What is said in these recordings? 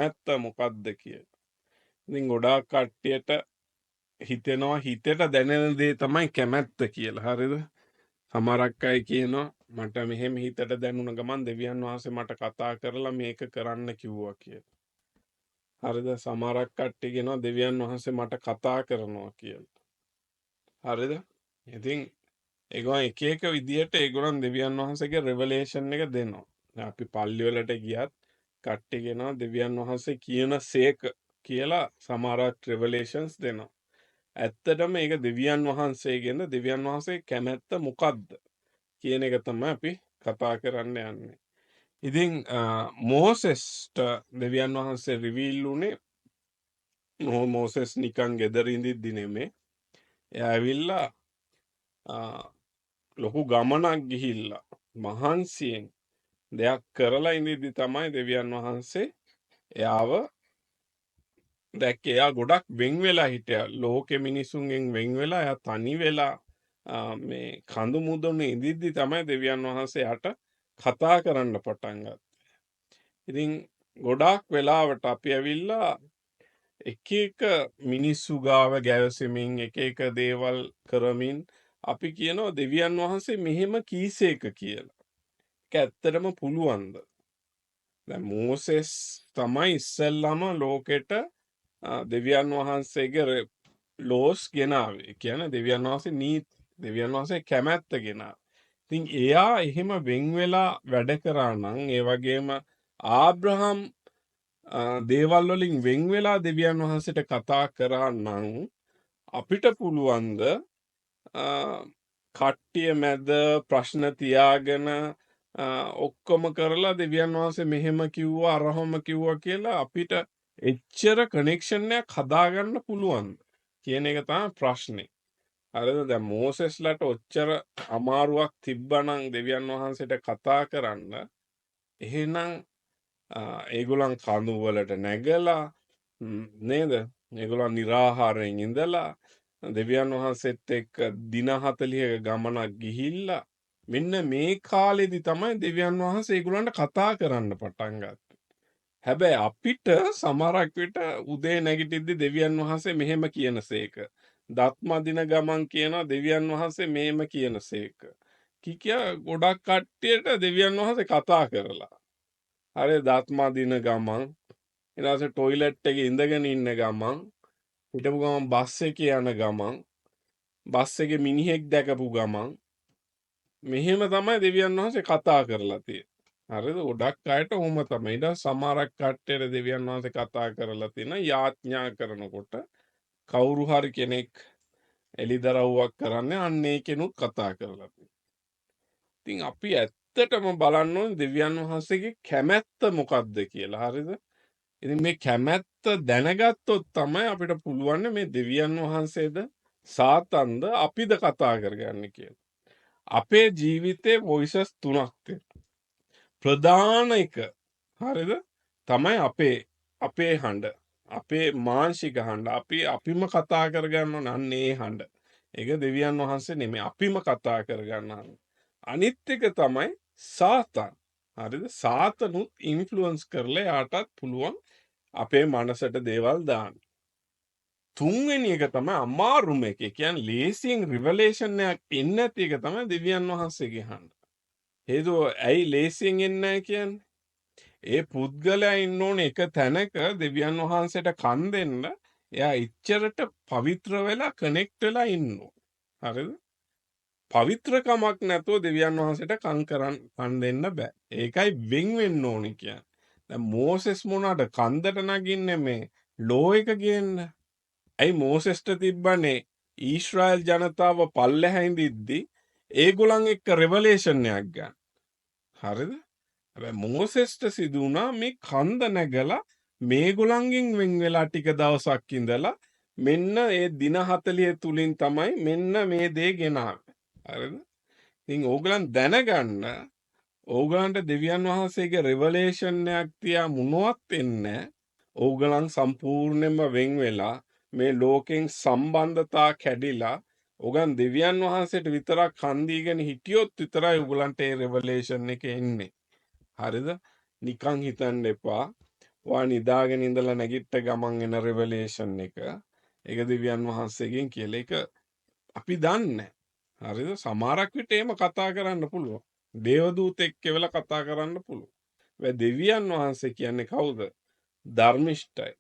කැමැත්ත මොකක්ද කියලා. ඉතින් ගොඩාක් කට්ටියට හිතෙනවා හිතට දැනෙන දේ තමයි කැමැත්ත කියලා. හරිද? සමහරක් අය කියනවා මට මෙහෙම හිතට දැනුණ ගමන් දෙවියන් වහන්සේ මට කතා කරලා මේක කරන්න කිව්වා කියලා. හරිද? සමහරක් කට්ටිය කියනවා දෙවියන් වහන්සේ මට කතා කරනවා කියලා. හරිද? ඉතින් ඒගොල්ලෝ එක එක විදියට ඒගොල්ලන් දෙවියන් වහන්සේගේ රෙවලේෂන් එක දෙනවා. දැන් අපි පල්ලි වලට ගියත් කට්ටිය කියනවා දෙවියන් වහන්සේ කියන සේක කියලා සමහරක් රෙවලේෂන්ස් දෙනවා. ඇත්තටම ඒක දෙවියන් වහන්සේගෙන්ද දෙවියන් වහන්සේ කැමැත්ත මොකද්ද කියන එක තමයි අපි කතා කරන්න යන්නේ. ඉතින් මෝසෙස්ට දෙවියන් වහන්සේ රිවීල් උනේ මෝසෙස් නිකන් ගෙදර ඉඳිද්දි නෙමෙයි. එයා ඇවිල්ලා ලොකු ගමනක් ගිහිල්ලා මහන්සියෙන් දෙයක් කරලා ඉඳිද්දි තමයි දෙවියන් වහන්සේ එයාව දැක්කේ. එයා ගොඩක් වෙන් වෙලා හිටියා. ලෝකෙ මිනිසුන්ගෙන් වෙන් වෙලා එයා තනි වෙලා මේ කඳු මුදුනේ ඉඳිද්දි තමයි දෙවියන් වහන්සේ යට කතා කරන්න පටන් ගත්තේ. ඉතින් ගොඩාක් වෙලාවට අපි ඇවිල්ලා එක එක මිනිස්සු ගාව ගැවසෙමින් එක එක දේවල් කරමින් අපි කියනවා දෙවියන් වහන්සේ මෙහෙම කීසේක කියලා. ඒක ඇත්තටම පුළුවන්ද? දැන් මෝසෙස් තමයි ඉස්සෙල්ලාම ලෝකෙට දෙවියන් වහන්සේගේ ලෝස් ගෙනාවේ. ඒ කියන්නේ දෙවියන් වහන්සේ නීති දෙවියන් වහන්සේ කැමැත්ත ගෙනාවේ. ඉතින් එයා එහෙම වෙන් වෙලා වැඩ කරා නම් ඒ වගේම ආබ්‍රහම් දේවල් වලින් වෙන් වෙලා දෙවියන් වහන්සේට කතා කරා නම් අපිට පුළුවන්ද කට්ටිය මැද ප්‍රශ්න තියාගෙන ඔක්කොම කරලා දෙවියන් වහන්සේ මෙහෙම කිව්වා අරහම කිව්වා කියලා අපිට එච්චර කනෙක්ෂන් එකක් හදාගන්න පුළුවන්ද කියන එක තමයි ප්‍රශ්නේ. හරිද? දැන් මෝසෙස්ලට ඔච්චර අමාරුවක් තිබ්බනම් දෙවියන් වහන්සේට කතා කරන්න එහෙනම් ඒගොල්ලන් කඳු වලට නැගලා නේද? ඒගොල්ලන් निराහාරයෙන් ඉඳලා දෙවියන් වහන්සේත් එක්ක දින 40ක ගමනක් ගිහිල්ලා මෙන්න මේ කාලෙදි තමයි දෙවියන් වහන්සේ ඒගොල්ලන්ට කතා කරන්න පටන් ගත්තේ. හැබැයි අපිට සමහරක් විට උදේ නැගිටිද්දි දෙවියන් වහන්සේ මෙහෙම කියනසේක. දත්මදින ගමන් කියන දෙවියන් වහන්සේ මෙහෙම කියනසේක. කිකියා ගොඩක් කට්ටියට දෙවියන් වහන්සේ කතා කරලා. හරි දත්මදින ගමන් ඊට පස්සේ টয়ලට් එකේ ඉඳගෙන ඉන්න ගමන් හිටපු ගමන් බස් එකේ යන ගමන් බස් එකේ මිනිහෙක් දැකපු ගමන් මෙහෙම තමයි දෙවියන් වහන්සේ කතා කරලා තියෙන්නේ. හරිද? ගොඩක් අයට ඔහොම තමයි. ඊට සමහරක් කට්ටියට දෙවියන් වහන්සේ කතා කරලා තියෙන යාඥා කරනකොට කවුරු හරි කෙනෙක් එලිදරව්වක් කරන්නේ අන්න ඒ කෙනුත් කතා කරලා තියෙනවා. ඉතින් අපි ඇත්තටම බලන්න ඕනේ දෙවියන් වහන්සේගේ කැමැත්ත මොකක්ද කියලා. හරිද? ඉතින් මේ කැමැත්ත දැනගත්තොත් තමයි අපිට පුළුවන් මේ දෙවියන් වහන්සේද සාතන්ද අපිද කතා කරගන්නේ කියලා. අපේ ජීවිතේ වොයිසස් තුනක් තියෙනවා. ප්‍රධාන එක හරිද තමයි අපේ හඬ අපේ මානසික හඬ අපිම කතා කරගන්න ඕන අන්න ඒ හඬ. ඒක දෙවියන් වහන්සේ නෙමෙයි අපිම කතා කරගන්න හඬ. අනිත් එක තමයි සාතන්. හරිද? සාතනුත් ඉන්ෆ්ලුවන්ස් කරලා යාටත් පුළුවන් අපේ මනසට දේවල් දාන්න. තුන්වෙනි එක තමයි අමාරුම එක. ඒ කියන්නේ ලේසියෙන් රිවලේෂන් එකක් එන්නේ නැති එක තමයි දෙවියන් වහන්සේගේ හඬ. හේතුව ඇයි ලේසියෙන් එන්නේ නැහැ කියන්නේ? ඒ පුද්ගලයා ඉන්න ඕනේ එක තැනක දෙවියන් වහන්සේට කන් දෙන්න. එයා ඉච්චරට පවිත්‍ර වෙලා කනෙක්ට් වෙලා ඉන්න ඕනේ. හරිද? පවිත්‍රකමක් නැතුව දෙවියන් වහන්සේට කන් දෙන්න බෑ. ඒකයි වෙන් වෙන්න ඕනේ කියන්නේ. දැන් මෝසෙස් මොනවාට කන්දට නගින්නේ මේ ලෝ එක ගේන්න? ඇයි මෝසෙස්ට තිබ්බනේ ඊශ්‍රායල් ජනතාව පල්ලෙහා ඉඳිද්දි ඒගොල්ලන් එක්ක රෙවලේෂන් එකක් ගන්න. හරිද? හැබැයි මෝසෙස්ට සිදු වුණා මේ කන්ද නැගලා මේගොල්ලන්ගෙන් වෙන් වෙලා ටික දවසක් ඉඳලා මෙන්න ඒ දින 40 තුලින් තමයි මෙන්න මේ දේ ගෙනාවේ. හරිද? ඉතින් ඕගලන් දැනගන්න ඕගලන්ට දෙවියන් වහන්සේගේ රෙවලේෂන් එකක් තියා මොනවත් වෙන්නේ ඕගලන් සම්පූර්ණයෙන්ම වෙන් වෙලා මේ ලෝකෙන් සම්බන්ධතා කැඩිලා ඕගන් දෙවියන් වහන්සේට විතරක් කන් දීගෙන හිටියොත් විතරයි ඕගලන්ට ඒ රෙවලේෂන් එක එන්නේ. හරිද? නිකන් හිතන්න එපා. වා නිදාගෙන ඉඳලා නැගිට ගමන් එන රෙවලේෂන් එක. ඒක දෙවියන් වහන්සේගෙන් කියලා. ඒක අපි දන්නේ. හරිද? සමහරක් විට එහෙම කතා කරන්න පුළුවන්. දේවදූතෙක් කියලා කතා කරන්න පුළුවන්. දෙවියන් වහන්සේ කියන්නේ කවුද? ධර්මිෂ්ඨයි.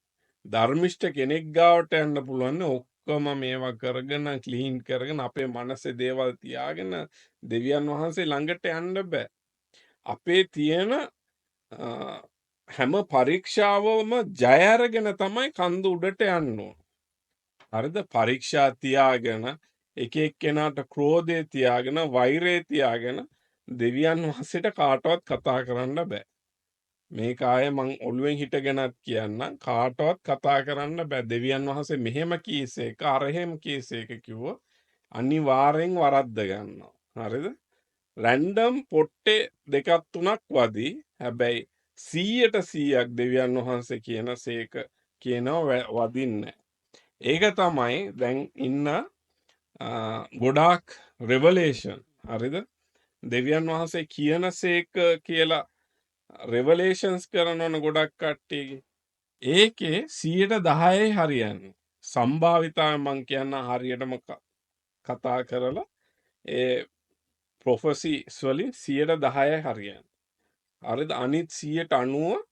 ධර්මිෂ්ඨ කෙනෙක් ගාවට යන්න පුළුවන් ඔක්කොම මේවා කරගෙන ක්ලීන් කරගෙන අපේ මනසේ දේවල් තියාගෙන දෙවියන් වහන්සේ ළඟට යන්න බෑ. අපේ තියෙන හැම පරීක්ෂාවම ජය අරගෙන තමයි කන්ද උඩට යන්න ඕන. හරිද? පරීක්ෂා තියාගෙන එක එක්කෙනාට ක්‍රෝධය තියාගෙන වෛරය තියාගෙන දෙවියන් වහන්සේට කාටවත් කතා කරන්න බෑ. මේක ආයේ මං ඔළුවෙන් හිටගෙනත් කියන්නම් කාටවත් කතා කරන්න බෑ. දෙවියන් වහන්සේ මෙහෙම කීසේක අරහෙම කීසේක කිව්ව අනිවාර්යෙන් වරද්ද ගන්නවා. හරිද? රැන්ඩම් පොට්ටේ දෙකක් තුනක් වදී. හැබැයි 100% දෙවියන් වහන්සේ කියන සේක කියනවා වදින්නේ. ඒක තමයි දැන් ඉන්න ගොඩාක් රෙවලේෂන්. හරිද? දෙවියන් වහන්සේ කියන සේක කියලා රෙවලේෂන්ස් කරනවන ගොඩක් කට්ටියගේ. ඒකේ 10% හරියන්නේ. සම්භාවිතාව මං කියන්න හරියටම කතා කරලා ඒ ප්‍රොෆෙසිස් වලින් 10% හරියන්නේ. හරිද? අනිත් 90%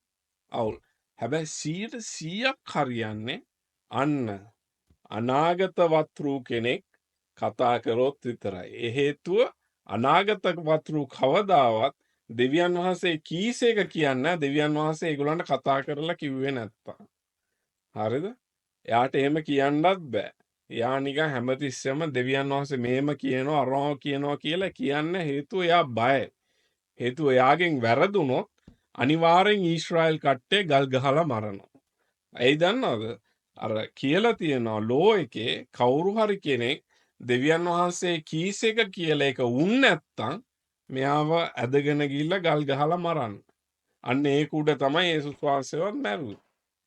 අවුල්. හැබැයි 100%ක් හරියන්නේ අන්න අනාගතවත් වූ කෙනෙක් කතා කරොත් විතරයි. ඒ හේතුව අනාගතවත් වූ කවදාවත් දෙවියන් වහන්සේ කීසේක කියන්නේ දෙවියන් වහන්සේ ඒගොල්ලන්ට කතා කරලා කිව්වේ නැත්තම්. හරිද? එයාට එහෙම කියන්නත් බෑ. එයා නිකන් හැමතිස්සෙම දෙවියන් වහන්සේ මෙහෙම කියනවා අරවා කියනවා කියලා කියන්නේ හේතුව එයා බයයි. හේතුව එයාගෙන් වැරදුනොත් අනිවාර්යෙන් ඊශ්‍රායෙල් කට්ටිය ගල් ගහලා මරනවා. ඇයි දන්නවද? අර කියලා තියෙනවා ලෝ එකේ කවුරු හරි කෙනෙක් දෙවියන් වහන්සේ කීසේක කියලා එක වුන් නැත්තම් මෙයාව ඇදගෙන ගිහිල්ලා ගල් ගහලා මරන්න. අන්න ඒක උඩ තමයි යේසුස් වහන්සේවත් මැරුවේ.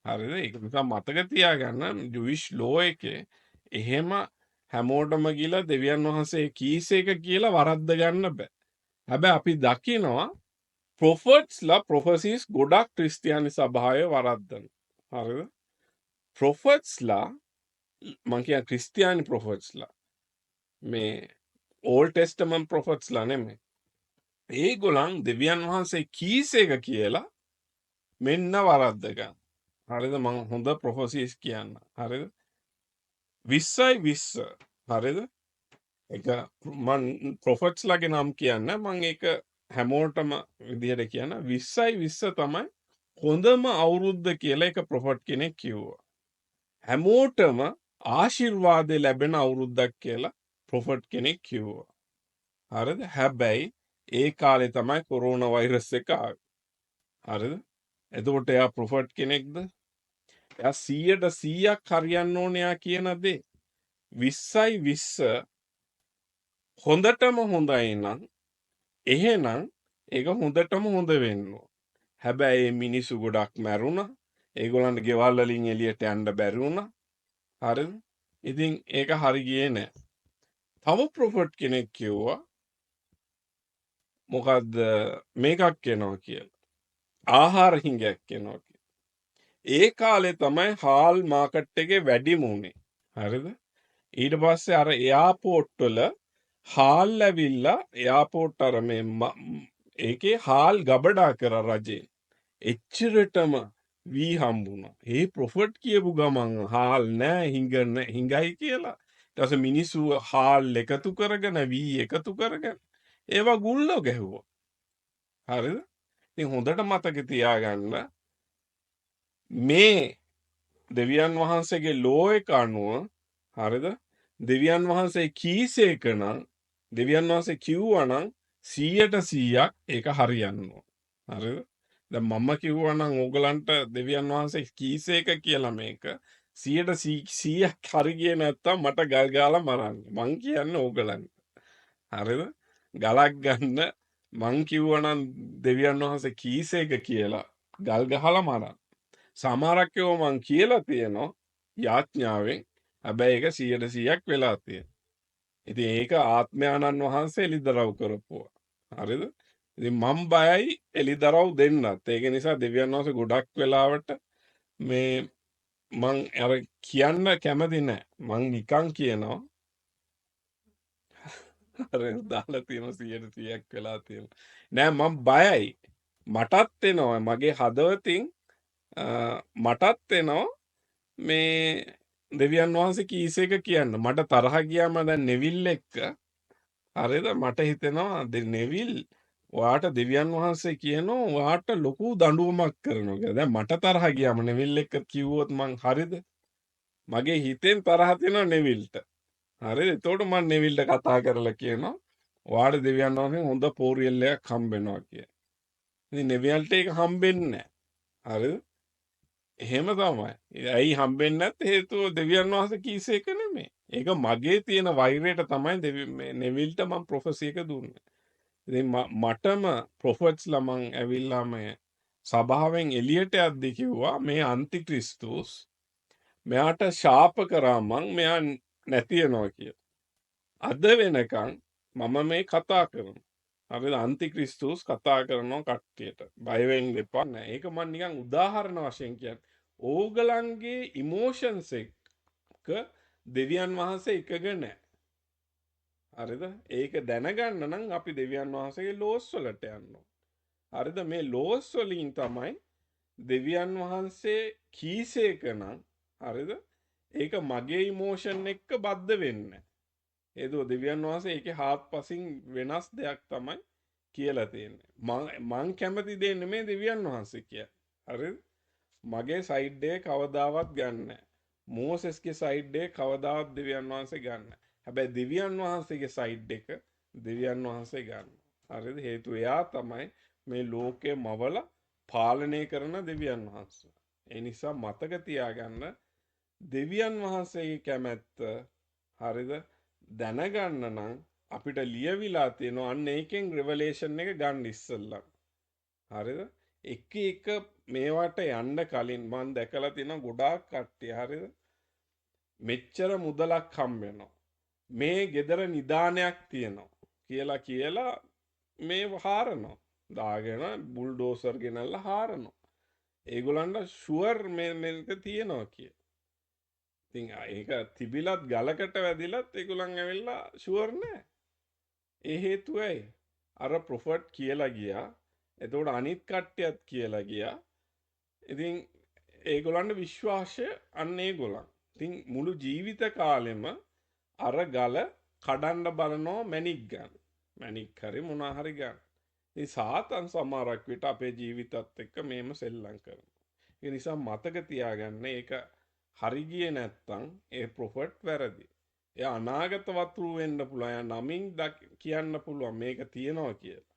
හරිද? ඒක නිසා මතක තියාගන්න ජුයිෂ් ලෝ එකේ එහෙම හැමෝටම ගිහිල්ලා දෙවියන් වහන්සේ කීසේක කියලා වරද්ද ගන්න බෑ. හැබැයි අපි දකිනවා ප්‍රොෆෙට්ස්ලා ප්‍රොෆෙසිස් ගොඩක් ක්‍රිස්තියානි සභාවේ වරද්දන. හරිද? ප්‍රොෆෙට්ස්ලා මං කියන ක්‍රිස්තියානි ප්‍රොෆෙට්ස්ලා මේ ඕල්ඩ් ටෙස්ටමන්ට් ප්‍රොෆෙට්ස්ලා නෙමෙයි. ඒගොල්ලන් දෙවියන් වහන්සේ කීසේක කියලා මෙන්න වරද්ද ගන්න. හරිද? මං හොඳ ප්‍රොෆෙසිස් කියන්න. හරිද? 20යි 20. හරිද? ඒක මං ප්‍රොෆෙට්ස්ලාගේ නම් කියන්න මං ඒක හැමෝටම විදිහට කියන 20යි 20 තමයි හොඳම අවුරුද්ද කියලා එක ප්‍රොෆෙට් කෙනෙක් කිව්වා. හැමෝටම ආශිර්වාදේ ලැබෙන අවුරුද්දක් කියලා ප්‍රොෆෙට් කෙනෙක් කිව්වා. හරිද? හැබැයි ඒ කාලේ තමයි කොරෝනා වෛරස් එක ආවේ. හරිද? එතකොට එයා ප්‍රොෆෙට් කෙනෙක්ද? එයා 100%ක් හරියන්න ඕනේ එයා කියන දේ. 20යි 20 හොඳටම හොඳයි නම් එහෙනම් ඒක හොඳටම හොඳ වෙන්න ඕන. හැබැයි මිනිස්සු ගොඩක් මැරුණා. ඒගොල්ලන්ට ගෙවල් වලින් එළියට යන්න බැරි වුණා. හරිද? ඉතින් ඒක හරි ගියේ නෑ. තව ප්‍රොෆෙට් කෙනෙක් කිව්වා මොකද්ද මේකක් එනවා කියලා. ආහාර හිඟයක් එනවා කියලා. ඒ කාලේ තමයි හාල් මාකට් එකේ වැඩිම උනේ. හරිද? ඊට පස්සේ අර එයාපෝට් වල හාල් ඇවිල්ලා එයාපෝට් අර මේ ඒකේ හාල් ගබඩා කරා රජේ. එච්චරටම වී හම්බුණා. ඒ ප්‍රොෆෙට් කියපු ගමන් හාල් නෑ හිඟයි කියලා. ඊට පස්සේ මිනිස්සු හාල් එකතු කරගෙන වී එකතු කරගෙන ඒවා ගුල්ලෝ ගැහුවා. හරිද? ඉතින් හොඳට මතක තියාගන්න මේ දෙවියන් වහන්සේගේ ලෝ එක අනුව හරිද? දෙවියන් වහන්සේ කීසේක නම් දෙවියන් වහන්සේ කිව්වා නම් 100%ක් ඒක හරියනවා. හරිද? දැන් මම කිව්වා නම් ඕගලන්ට දෙවියන් වහන්සේ කීසේක කියලා මේක 100%ක් හරි ගියේ නැත්තම් මට ගල් ගාලා මරන්න. මං කියන්නේ ඕගලන්ට. හරිද? ගලක් ගන්න මං කිව්වා නම් දෙවියන් වහන්සේ කීසේක කියලා ගල් ගහලා මරන්න. සමහරක් ඒවා මං කියලා තියෙනවා යාඥාවෙන්. හැබැයි ඒක 100%ක් වෙලා තියෙනවා. ඉතින් ඒක ආත්මයාණන් වහන්සේ එළිදරව් කරපුවා. හරිද? ඉතින් මම බයයි එළිදරව් දෙන්නත්. ඒක නිසා දෙවියන් වහන්සේ ගොඩක් වෙලාවට මේ මං අර කියන්න කැමති නැහැ. මං නිකන් කියනවා. අර දාලා තියෙන 100%ක් වෙලා තියෙනවා. නෑ මම බයයි. මටත් එනවා මගේ හදවතින් මටත් එනවා මේ දෙවියන් වහන්සේ කීස් එක කියන්න. මට තරහ ගියාම දැන් නෙවිල් එක්ක හරිද මට හිතෙනවා නෙවිල් ඔයාට දෙවියන් වහන්සේ කියනවා ඔයාට ලොකු දඬුවමක් කරනවා කියලා. දැන් මට තරහ ගියාම නෙවිල් එක්ක කිව්වොත් මං හරිද? මගේ හිතෙන් තරහ තියෙනවා නෙවිල්ට. හරිද? එතකොට මං නෙවිල්ට කතා කරලා කියනවා ඔයාට දෙවියන් වහන්සේ හොඳ පෝරියල්ලයක් හම්බ වෙනවා කියලා. ඉතින් නෙවිල්ට ඒක හම්බෙන්නේ නැහැ. හරිද? එහෙම තමයි. ඇයි හම්බෙන්නේ නැත්තේ? හේතුව දෙවියන් වහන්සේ කීස් එක නෙමෙයි. ඒක මගේ තියෙන වෛරයට තමයි මේ නෙවිල්ට මම ප්‍රොෆෙසි එක දුන්නේ. ඉතින් මටම ප්‍රොෆෙට්ස්ලා මං ඇවිල්ලා මේ සභාවෙන් එළියට යද්දි කිව්වා මේ අන්තික්‍රිස්තුස් මෙයාට ශාප කරා මං මෙයා නැති වෙනවා කියලා. අද වෙනකන් මම මේ කතා කරනවා. හරිද? අන්තික්‍රිස්තුස් කතා කරනවා කට්ටියට. බය වෙන්න එපා නෑ. ඒක මම නිකන් උදාහරණ වශයෙන් කියන්නේ. ඕගලන්ගේ ඉමෝෂන්ස් එක්ක දෙවියන් වහන්සේ එකග නෑ. හරිද? ඒක දැනගන්න නම් අපි දෙවියන් වහන්සේගේ ලෝස් වලට යන්න ඕන. හරිද? මේ ලෝස් වලින් තමයි දෙවියන් වහන්සේ කීස් එක නම් හරිද? ඒක මගේ ඉමෝෂන් එක්ක බද්ධ වෙන්නේ. ඒදෝ දෙවියන් වහන්සේ ඒකේ හාත්පසින් වෙනස් දෙයක් තමයි කියලා තියෙන්නේ. මං කැමති දේ නෙමෙයි දෙවියන් වහන්සේ කියන්නේ. හරිද? මගේ සයිඩ් එක කවදාවත් ගන්න නැහැ. මෝසෙස්ගේ සයිඩ් එක කවදාවත් දෙවියන් වහන්සේ ගන්න නැහැ. හැබැයි දෙවියන් වහන්සේගේ සයිඩ් එක දෙවියන් වහන්සේ ගන්නවා. හරිද? හේතුව එයා තමයි මේ ලෝකය මවල පාලනය කරන දෙවියන් වහන්සේ. ඒ නිසා මතක තියාගන්න දෙවියන් වහන්සේගේ කැමැත්ත හරිද? දැනගන්න නම් අපිට ලියවිලා තියෙනවා අන්න ඒකෙන් රිවලේෂන් එක ගන්න ඉස්සෙල්ලා. හරිද? එක මේවට යන්න කලින් මම දැකලා තියෙන ගොඩාක් කට්ටිය හරිද? මෙච්චර මුදලක් හම්බ වෙනවා. මේ ගෙදර නිදානයක් තියෙනවා කියලා මේ හාරනවා. දාගෙන බුල්ඩෝසර් ගෙනල්ලා හාරනවා. ඒගොල්ලන්ට ෂුවර් මේක තියෙනවා කියලා. ඉතින් ඒක තිබිලත් ගලකට වැදිලත් ඒගොල්ලන් ඇවිල්ලා ෂුවර් නැහැ. ඒ හේතුවයි අර ප්‍රොෆට් කියලා ගියා. එතකොට අනිත් කට්ටියත් කියලා ගියා. ඉතින් ඒගොල්ලන්ගේ විශ්වාසය අන්න ඒගොල්ලන්. ඉතින් මුළු ජීවිත කාලෙම අර ගල කඩන්න බලනවා මැණික් ගන්න. මැණික් හරි මොනවා හරි ගන්න. ඉතින් සාතන් සමහරක් විට අපේ ජීවිතත් එක්ක මේම සෙල්ලම් කරනවා. ඒ නිසා මතක තියාගන්න ඒක හරි ගියේ නැත්තම් ඒ ප්‍රොෆට් වැරදි. එයා අනාගත වතුරු වෙන්න පුළුවන්. එයා නමින් කියන්න පුළුවන් මේක තියනවා කියලා.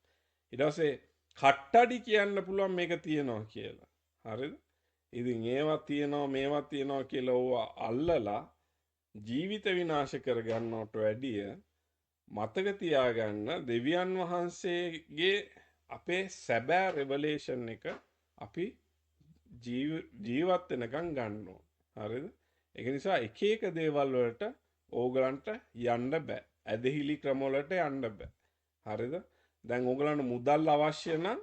ඊට පස්සේ කට්ටඩි කියන්න පුළුවන් මේක තියනවා කියලා. හරිද? ඉතින් ඒවා තියනවා මේවා තියනවා කියලා ඕවා අල්ලලා ජීවිත විනාශ කරගන්නවට වැඩිය මතක තියාගන්න දෙවියන් වහන්සේගේ අපේ සැබෑ රෙවලේෂන් එක අපි ජීවත් වෙනකන් ගන්න ඕන. හරිද? ඒක නිසා එක එක දේවල් වලට ඕගලන්ට යන්න බෑ. ඇදහිලි ක්‍රම වලට යන්න බෑ. හරිද? දැන් ඕගලන්ට මුදල් අවශ්‍ය නම්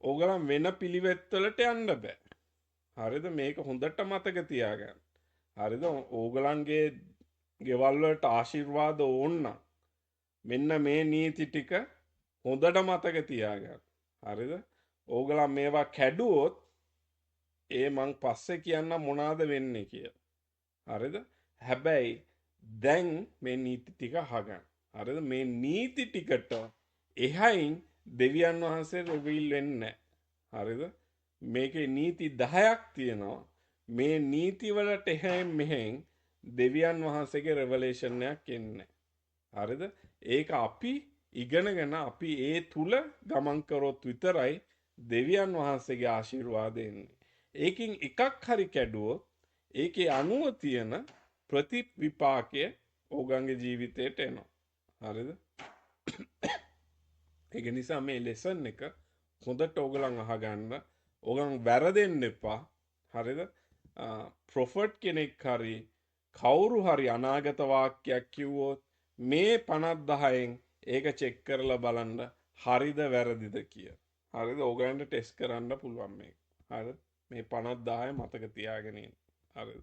ඕගලන් වෙන පිළිවෙත් වලට යන්න බෑ. හරිද? මේක හොඳට මතක තියාගන්න. හරිද? ඕගලන්ගේ ගෙවල් වලට ආශිර්වාද ඕන නම් මෙන්න මේ නීති ටික හොඳට මතක තියාගන්න. හරිද? ඕගලන් මේවා කැඩුවොත් ඒ මං පස්සේ කියන්න මොනවාද වෙන්නේ කියලා. හරිද? හැබැයි දැන් මේ නීති ටික අහගන්න. හරිද? මේ නීති ටිකට එහයින් දෙවියන් වහන්සේ රිවීල් වෙන්නේ නැහැ. හරිද? මේකේ නීති 10ක් තියෙනවා. මේ නීති වලට එහයින් මෙහෙන් දෙවියන් වහන්සේගේ රෙවලේෂන් එකක් එන්නේ. හරිද? ඒක අපි ඉගෙනගෙන අපි ඒ තුල ගමන් කරොත් විතරයි දෙවියන් වහන්සේගේ ආශිර්වාද එන්නේ. ඒකින් එකක් හරි කැඩුවොත් ඒකේ අනුව තියෙන ප්‍රතිවිපාකය ඕගන්ගේ ජීවිතයට එනවා. හරිද? ඒක නිසා මේ ලෙසන් එක හොඳට ඕගලන් අහගන්න. ඕගන් වැරදෙන්න එපා. හරිද? ප්‍රොෆට් කෙනෙක් හරි කවුරු හරි අනාගත වාක්‍යයක් කිව්වොත් මේ 50,000න් ඒක චෙක් කරලා බලන්න හරිද වැරදිද කියලා. හරිද? ඕගලන්ට ටෙස්ට් කරන්න පුළුවන් මේක. හරිද? මේ 50,000 මතක තියාගෙන ඉන්න. හරිද?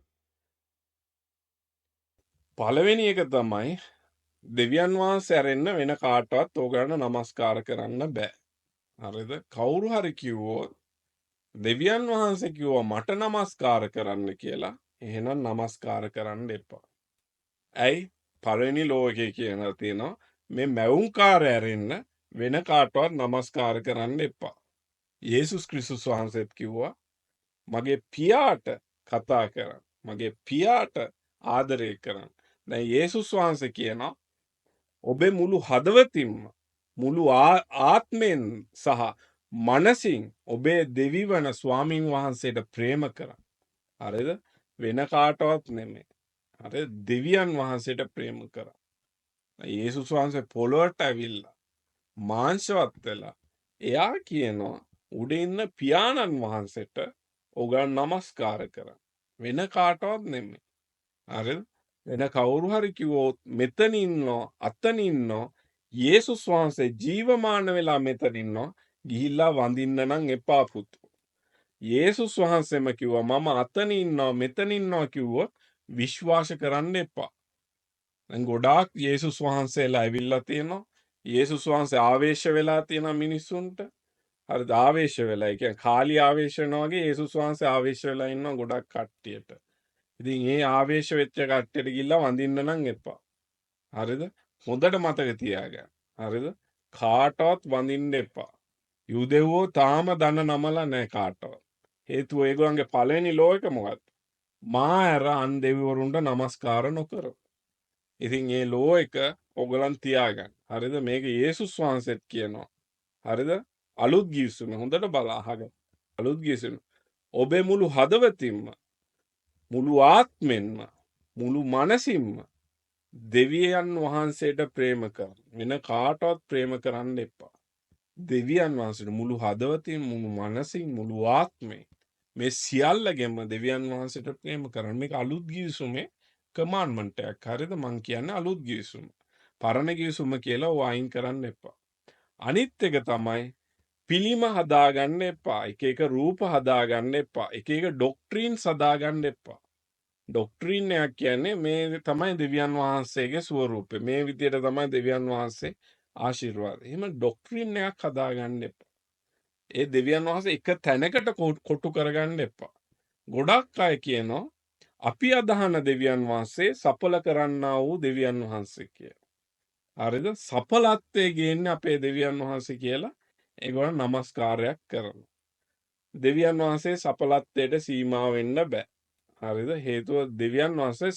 පළවෙනි එක තමයි දෙවියන් වහන්සේ ඇරෙන්න වෙන කාටවත් ඕගලන්ට නමස්කාර කරන්න බෑ. හරිද? කවුරු හරි කිව්වොත් දෙවියන් වහන්සේ කිව්වා මට නමස්කාර කරන්න කියලා. එහෙනම් නමස්කාර කරන්න එපා. ඇයි? පළවෙනි ලෝ එකේ කියනවා තියෙනවා මේ මැවුම්කාරය ඇරෙන්න වෙන කාටවත් නමස්කාර කරන්න එපා. යේසුස් ක්‍රිස්තුස් වහන්සේත් කිව්වා මගේ පියාට කතා කරන්න. මගේ පියාට ආදරය කරන්න. දැන් යේසුස් වහන්සේ කියනවා ඔබේ මුළු හදවතින්ම මුළු ආත්මෙන් සහ මනසින් ඔබේ දෙවිවන ස්වාමින් වහන්සේට ප්‍රේම කරන්න. හරිද? වෙන කාටවත් නෙමෙයි. හරිද? දෙවියන් වහන්සේට ප්‍රේම කරන්න. යේසුස් වහන්සේ පොළොවට ඇවිල්ලා මාංශවත් වෙලා එයා කියනවා උඩ ඉන්න පියාණන් වහන්සේට ඔගන් නමස්කාර කරන්න. වෙන කාටවත් නෙමෙයි. හරිද? වෙන කවුරු හරි කිව්වොත් මෙතන ඉන්නෝ අතන ඉන්නෝ යේසුස් වහන්සේ ජීවමාන වෙලා මෙතන ඉන්නෝ ගිහිල්ලා වඳින්න නම් එපා පුතු. යේසුස් වහන්සේම කිව්වා මම අතන ඉන්නවා මෙතන ඉන්නවා කිව්වොත් විශ්වාස කරන්න එපා. දැන් ගොඩාක් යේසුස් වහන්සේලා ඇවිල්ලා තියෙනවා. යේසුස් වහන්සේ ආවේශ වෙලා තියෙන මිනිස්සුන්ට. හරිද? ආවේශ වෙලා. ඒ කියන්නේ කාලී ආවේශ වෙනවා වගේ යේසුස් වහන්සේ ආවේශ වෙලා ඉන්නවා ගොඩක් කට්ටියට. ඉතින් ඒ ආවේශ වෙච්ච කට්ටියට ගිහිල්ලා වඳින්න නම් එපා. හරිද? හොඳට මතක තියාගන්න. හරිද? කාටවත් වඳින්න එපා. යුදෙව්වෝ තාම දන නමලා නැහැ කාටවත්. හේතුව ඒගොල්ලන්ගේ පළවෙනි ලෝ එක මොකක්ද? මා ඇර අන් දෙවිවරුන්ට නමස්කාර නොකර. ඉතින් ඒ ලෝ එක ඔයගලන් තියාගන්න. හරිද? මේක යේසුස් වහන්සේත් කියනවා. හරිද? අලුත් ගිවිසුම හොඳට බලා අහගන්න. අලුත් ගිවිසුම. ඔබේ මුළු හදවතින්ම මුළු ආත්මෙන්ම මුළු මනසින්ම දෙවියන් වහන්සේට ප්‍රේම කරන්න. වෙන කාටවත් ප්‍රේම කරන්න එපා. දෙවියන් වහන්සේට මුළු හදවතින් මුළු මනසින් මුළු ආත්මෙන් මේ සියල්ලගෙම දෙවියන් වහන්සේට ප්‍රේම කරන්න. මේක අලුත් ගිවිසුමේ කමාන්ඩ්මන්ට් එකක්. හරිද? මං කියන්නේ අලුත් ගිවිසුම. පරණ ගිවිසුම කියලා ඔය අයින් කරන්න එපා. අනිත් එක තමයි පිළිම හදාගන්න එපා. එක එක රූප හදාගන්න එපා. එක එක ඩොක්ට්‍රීන්ස් හදාගන්න එපා. ඩොක්ට්‍රීන් එකක් කියන්නේ මේ තමයි දෙවියන් වහන්සේගේ ස්වරූපය. මේ විදියට තමයි දෙවියන් වහන්සේ ආශිර්වාද. එහෙම ඩොක්ට්‍රීන් එකක් හදාගන්න එපා. ඒ දෙවියන් වහන්සේ එක තැනකට කොටු කරගන්න එපා. ගොඩක් අය කියනවා අපි අදහන දෙවියන් වහන්සේ සඵල කරන්නා වූ දෙවියන් වහන්සේ කියලා. හරිද? සඵලත්වයේ ගේන්නේ අපේ දෙවියන් වහන්සේ කියලා ඒගොල්ලෝ නමස්කාරයක් කරනවා. දෙවියන් වහන්සේ සඵලත්වයට සීමා වෙන්න බෑ. හරිද? හේතුව දෙවියන් වහන්සේ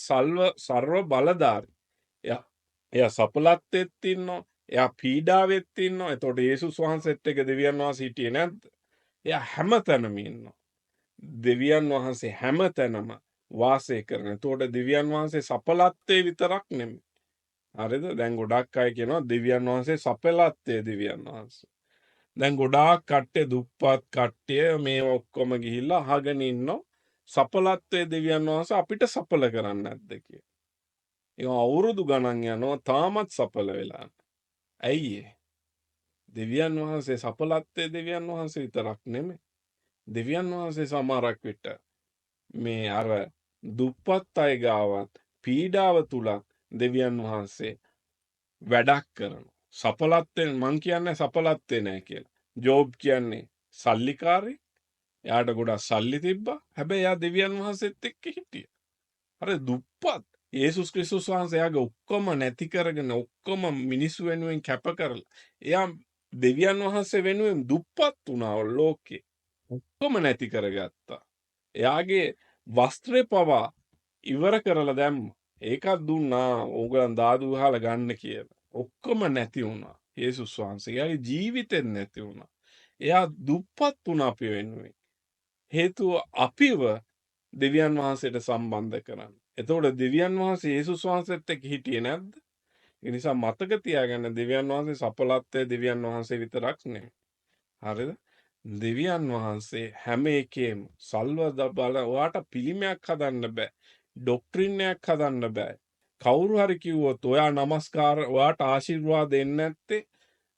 සර්ව බලධාරී. එයා සඵලත්වෙත් ඉන්නවා. එයා පීඩාවෙත් ඉන්නවා. එතකොට යේසුස් වහන්සේත් එක්ක දෙවියන් වහන්සේ හිටියේ නැද්ද? එයා හැමතැනම ඉන්නවා. දෙවියන් වහන්සේ හැමතැනම වාසය කරන. එතකොට දෙවියන් වහන්සේ සඵලත්වයේ විතරක් නෙමෙයි. හරිද? දැන් ගොඩක් අය කියනවා දෙවියන් වහන්සේ සඵලත්වයේ දෙවියන් වහන්සේ. දැන් ගොඩාක් කට්ටිය දුප්පත් කට්ටිය මේ ඔක්කොම ගිහිල්ලා අහගෙන ඉන්නෝ සඵලත්වයේ දෙවියන් වහන්සේ අපිට සඵල කරන්නේ නැද්ද කියලා. ඒක අවුරුදු ගණන් යනවා තාමත් සඵල වෙලා. ඇයි ඒ? දෙවියන් වහන්සේ සඵලත්වයේ දෙවියන් වහන්සේ විතරක් නෙමෙයි. දෙවියන් වහන්සේ සමහරක් විට මේ අර දුප්පත් අය ගාවත් පීඩාව තුලත් දෙවියන් වහන්සේ වැඩක් කරනවා. සඵලත්වයෙන් මං කියන්නේ සඵලත්වේ නෑ කියලා. ජෝබ් කියන්නේ සල්ලිකාරී. එයාට ගොඩක් සල්ලි තිබ්බා. හැබැයි එයා දෙවියන් වහන්සේත් එක්ක හිටියා. අර දුප්පත් යේසුස් ක්‍රිස්තුස් වහන්සේ එයාගේ ඔක්කොම නැති කරගෙන ඔක්කොම මිනිස්සු වෙනුවෙන් කැප කරලා එයා දෙවියන් වහන්සේ වෙනුවෙන් දුප්පත් වුණා ලෝකේ. ඔක්කොම නැති කරගත්තා. එයාගේ වස්ත්‍රේ පවා ඉවර කරලා දැම්මා. ඒකත් දුන්නා ඕගලන් දාදු වහලා ගන්න කියලා. ඔක්කොම නැති වුණා. යේසුස් වහන්සේ එයාගේ ජීවිතෙත් නැති වුණා. එයා දුප්පත් වුණා අපි වෙනුවෙන්. හේතුව අපිව දෙවියන් වහන්සේට සම්බන්ධ කරන්න. එතකොට දෙවියන් වහන්සේ යේසුස් වහන්සේත් එක්ක හිටියේ නැද්ද? ඒ නිසා මතක තියාගන්න දෙවියන් වහන්සේ සඵලත්වයේ දෙවියන් වහන්සේ විතරක් නෙමෙයි. හරිද? දෙවියන් වහන්සේ හැම එකේම සල්ව බල ඔයාට පිළිමයක් හදන්න බෑ. ඩොක්ට්‍රින් එකක් හදන්න බෑ. කවුරු හරි කිව්වොත් ඔයා නමස්කාර ඔයාට ආශිර්වාද දෙන්නේ නැත්තේ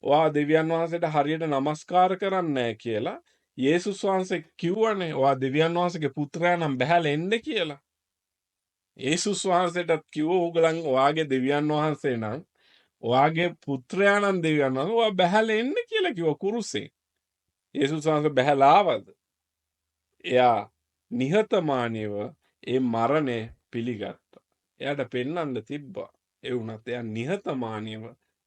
ඔයා දෙවියන් වහන්සේට හරියට නමස්කාර කරන්නේ නැහැ කියලා යේසුස් වහන්සේ කිව්වනේ ඔයා දෙවියන් වහන්සේගේ පුත්‍රයා නම් බැහැලා එන්න කියලා. යේසුස් වහන්සේටත් කිව්ව ඕගලන් ඔයාගේ දෙවියන් වහන්සේ නම් ඔයාගේ පුත්‍රයා නම් දෙවියන් වහන්සේ ඔයා බැහැලා එන්න කියලා කිව්ව කුරුසේ. යේසුස් වහන්සේ බැහැලා ආවද? එයා නිහතමානීව ඒ මරණය පිළිගත්තා. එයාට පෙන්වන්න තිබ්බා. ඒ වුණත් එයා නිහතමානීව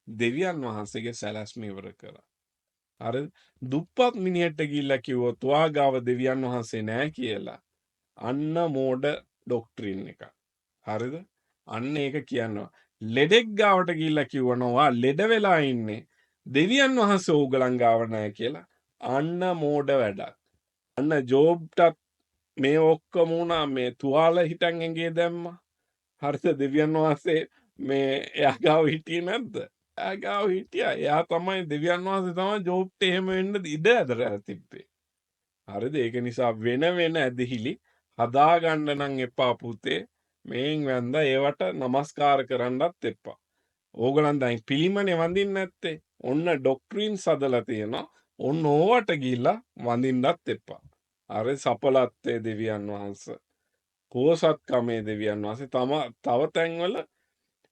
දෙවියන් වහන්සේගේ සැලැස්ම ඉවර කළා. හරිද? දුප්පත් මිනිහට ගිහිල්ලා කිව්වොත් ඔයා ගාව දෙවියන් වහන්සේ නැහැ කියලා. අන්න මෝඩ ඩොක්ට්‍රින් එක. හරිද? අන්න ඒක කියනවා. ලෙඩෙක් ගාවට ගිහිල්ලා කිව්වනවා ලෙඩ වෙලා ඉන්නේ. දෙවියන් වහන්සේ ඕගලන් ගාව නැහැ කියලා. අන්න මෝඩ වැඩක්. අන්න ජෝබ්ටත් මේ ඔක්කොම වුණා මේ තුවාල හිටන් ඇඟේ දැම්මා. හරිද? දෙවියන් වහන්සේ මේ එයා ගාව හිටියේ නැද්ද? එයා ගාව හිටියා. එයා තමයි දෙවියන් වහන්සේ තමයි ජෝබ්ට එහෙම වෙන්න ඉඩ ඇදලා තිබ්බේ. හරිද? ඒක නිසා වෙන වෙන ඇදහිලි හදාගන්න නම් එපා පුතේ. මේන් වැන්දා ඒවට নমස්කාර කරන්නත් එපා. ඕගලන් දැන් පිළිමනේ වඳින්න නැත්තේ. ඔන්න ඩොක්ට්‍රින්ස් හදලා තියෙනවා. ඔන්න ඕවට ගිහිල්ලා වඳින්නත් එපා. අර සපලත්තේ දෙවියන් වහන්සේ. කෝසත්කමේ දෙවියන් වහන්සේ තව තැන්වල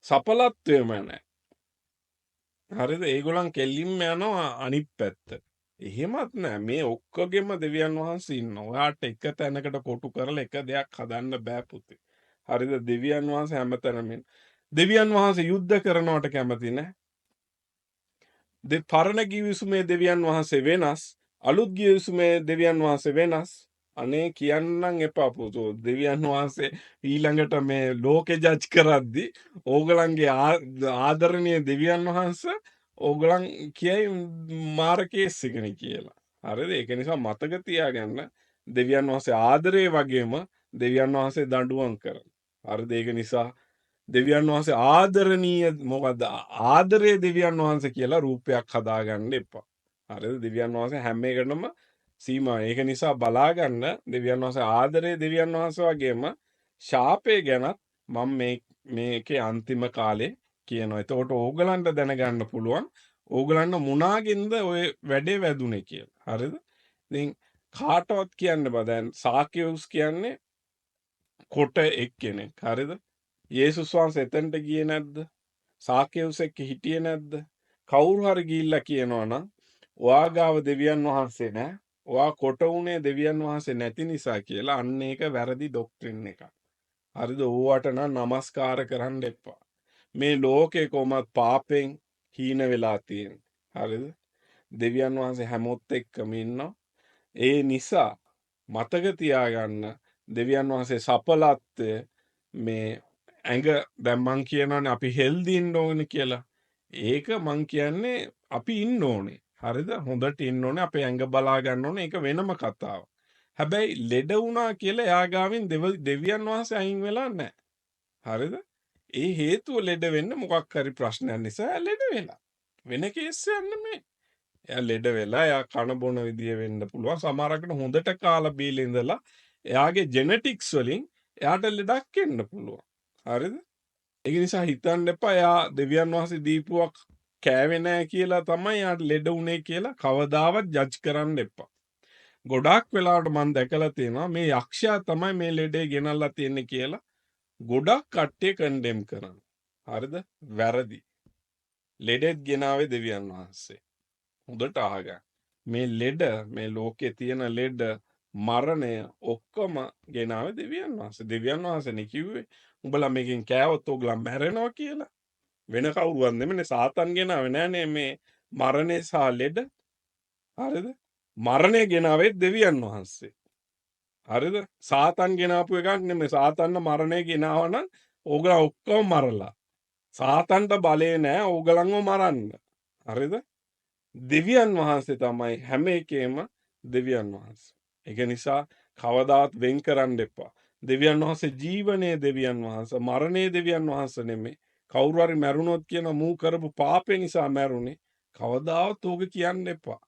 සපලත්වයම නැහැ. හරිද? ඒගොල්ලන් කෙලින්ම යනවා අනිත් පැත්ත. එහෙමත් නෑ. මේ ඔක්කොගෙම දෙවියන් වහන්සේ ඉන්නවා. ඔයාට එක තැනකට කොටු කරලා එක දෙයක් හදන්න බෑ පුතේ. හරිද? දෙවියන් වහන්සේ හැමතැනම දෙවියන් වහන්සේ යුද්ධ කරනවට කැමති නෑ. පරණ ගිවිසුමේ දෙවියන් වහන්සේ වෙනස්. අලුත් ගිවිසුමේ දෙවියන් වහන්සේ වෙනස්. අනේ කියන්නම් එපා පුතෝ. දෙවියන් වහන්සේ ඊළඟට මේ ලෝකෙ ජජ් කරද්දි ඕගලන්ගේ ආදරණීය දෙවියන් වහන්සේ ඕගලන් කියයි මාර කේස් එකනේ කියලා. හරිද? ඒක නිසා මතක තියාගන්න දෙවියන් වහන්සේ ආදරේ වගේම දෙවියන් වහන්සේ දඬුවම් කරනවා. හරිද? ඒක නිසා දෙවියන් වහන්සේ ආදරණීය මොකද්ද? ආදරේ දෙවියන් වහන්සේ කියලා රූපයක් හදාගන්න එපා. හරිද? දෙවියන් වහන්සේ හැම එකටම සීමා. ඒක නිසා බලාගන්න දෙවියන් වහන්සේ ආදරේ දෙවියන් වහන්සේ වගේම ශාපේ ගැනත් මම මේකේ අන්තිම කාලේ කියනවා. එතකොට ඕගලන්ට දැනගන්න පුළුවන් ඕගලන්ට මුණාගෙන්ද ඔය වැඩේ වැදුනේ කියලා. හරිද? ඉතින් කාටවත් කියන්න බෑ. දැන් සාකේවුස් කියන්නේ කොට එක්කෙනෙක්. හරිද? යේසුස් වහන්සේ එතනට ගියේ නැද්ද? සාකේවුස් එක්ක හිටියේ නැද්ද? කවුරු හරි ගිහිල්ලා කියනවනම් ඔයා ගාව දෙවියන් වහන්සේ නැහැ. ඔයා කොට උනේ දෙවියන් වහන්සේ නැති නිසා කියලා අන්න ඒක වැරදි ඩොක්ට්‍රින් එකක්. හරිද? ඕවට නම් নমස්කාර කරන්න එපා. මේ ලෝකේ කොහොමත් පාපෙන් හීන වෙලා තියෙන්නේ. හරිද? දෙවියන් වහන්සේ හැමොත් එක්කම ඉන්නවා. ඒ නිසා මතක තියාගන්න දෙවියන් වහන්සේ සපලත්වය මේ ඇඟ දැන් මං කියනවානේ අපි හෙල්දි ඉන්න ඕනේ කියලා. ඒක මං කියන්නේ අපි ඉන්න ඕනේ. හරිද? හොඳට ඉන්න ඕනේ. අපේ ඇඟ බලා ගන්න ඕනේ. ඒක වෙනම කතාවක්. හැබැයි ලෙඩ වුණා කියලා එයා ගාවින් දෙවියන් වහන්සේ අයින් වෙලා නැහැ. හරිද? ඒ හේතුව ලෙඩ වෙන්න මොකක් හරි ප්‍රශ්නයක් නිසා ලෙඩ වෙලා. වෙන කේස් එකක් නෙමෙයි. එයා ලෙඩ වෙලා එයා කන බොන විදිය වෙන්න පුළුවන්. සමහරකට හොඳට කාලා බීලා ඉඳලා එයාගේ ජෙනටික්ස් වලින් එයාට ලෙඩක් එන්න පුළුවන්. හරිද? ඒක නිසා හිතන්න එපා එයා දෙවියන් වහන්සේ දීපුවක් කෑවේ නැහැ කියලා තමයි එයාට ලෙඩ උනේ කියලා කවදාවත් ජජ් කරන්න එපා. ගොඩාක් වෙලාවට මම දැකලා තියෙනවා මේ යක්ෂයා තමයි මේ ලෙඩේ ගෙනල්ලා තියෙන්නේ කියලා ගොඩක් කට්ටිය කන්ඩෙම් කරනවා. හරිද? වැරදි. ලෙඩෙත් ගෙනාවේ දෙවියන් වහන්සේ. හොඳට අහගන්න. මේ ලෙඩ මේ ලෝකේ තියෙන ලෙඩ මරණය ඔක්කොම ගෙනාවේ දෙවියන් වහන්සේ. දෙවියන් වහන්සේනේ කිව්වේ උඹලා මේකෙන් කෑවොත් ඔයගොල්ලන් මැරෙනවා කියලා. වෙන කවුරුවත් නෙමෙයි සාතන් ගෙනාවේ නෑනේ මේ මරණය සහ ලෙඩ. හරිද? මරණය ගෙනාවේ දෙවියන් වහන්සේ. හරිද? සාතන් ගෙනාපු එකක් නෙමෙයි. සාතන්න මරණය ගෙනාවනම් ඕගොල්ලෝ ඔක්කොම මරලා. සාතන්ට බලේ නෑ ඕගොල්ලන්ව මරන්න. හරිද? දෙවියන් වහන්සේ තමයි හැම එකේම දෙවියන් වහන්සේ. ඒක නිසා කවදාවත් වෙන් කරන්න එපා. දෙවියන් වහන්සේ ජීවනයේ දෙවියන් වහන්සේ, මරණයේ දෙවියන් වහන්සේ නෙමෙයි. කවුරු හරි මැරුණොත් කියන මූ කරපු පාපේ නිසා මැරුණේ. කවදාවත් ඕක කියන්න එපා.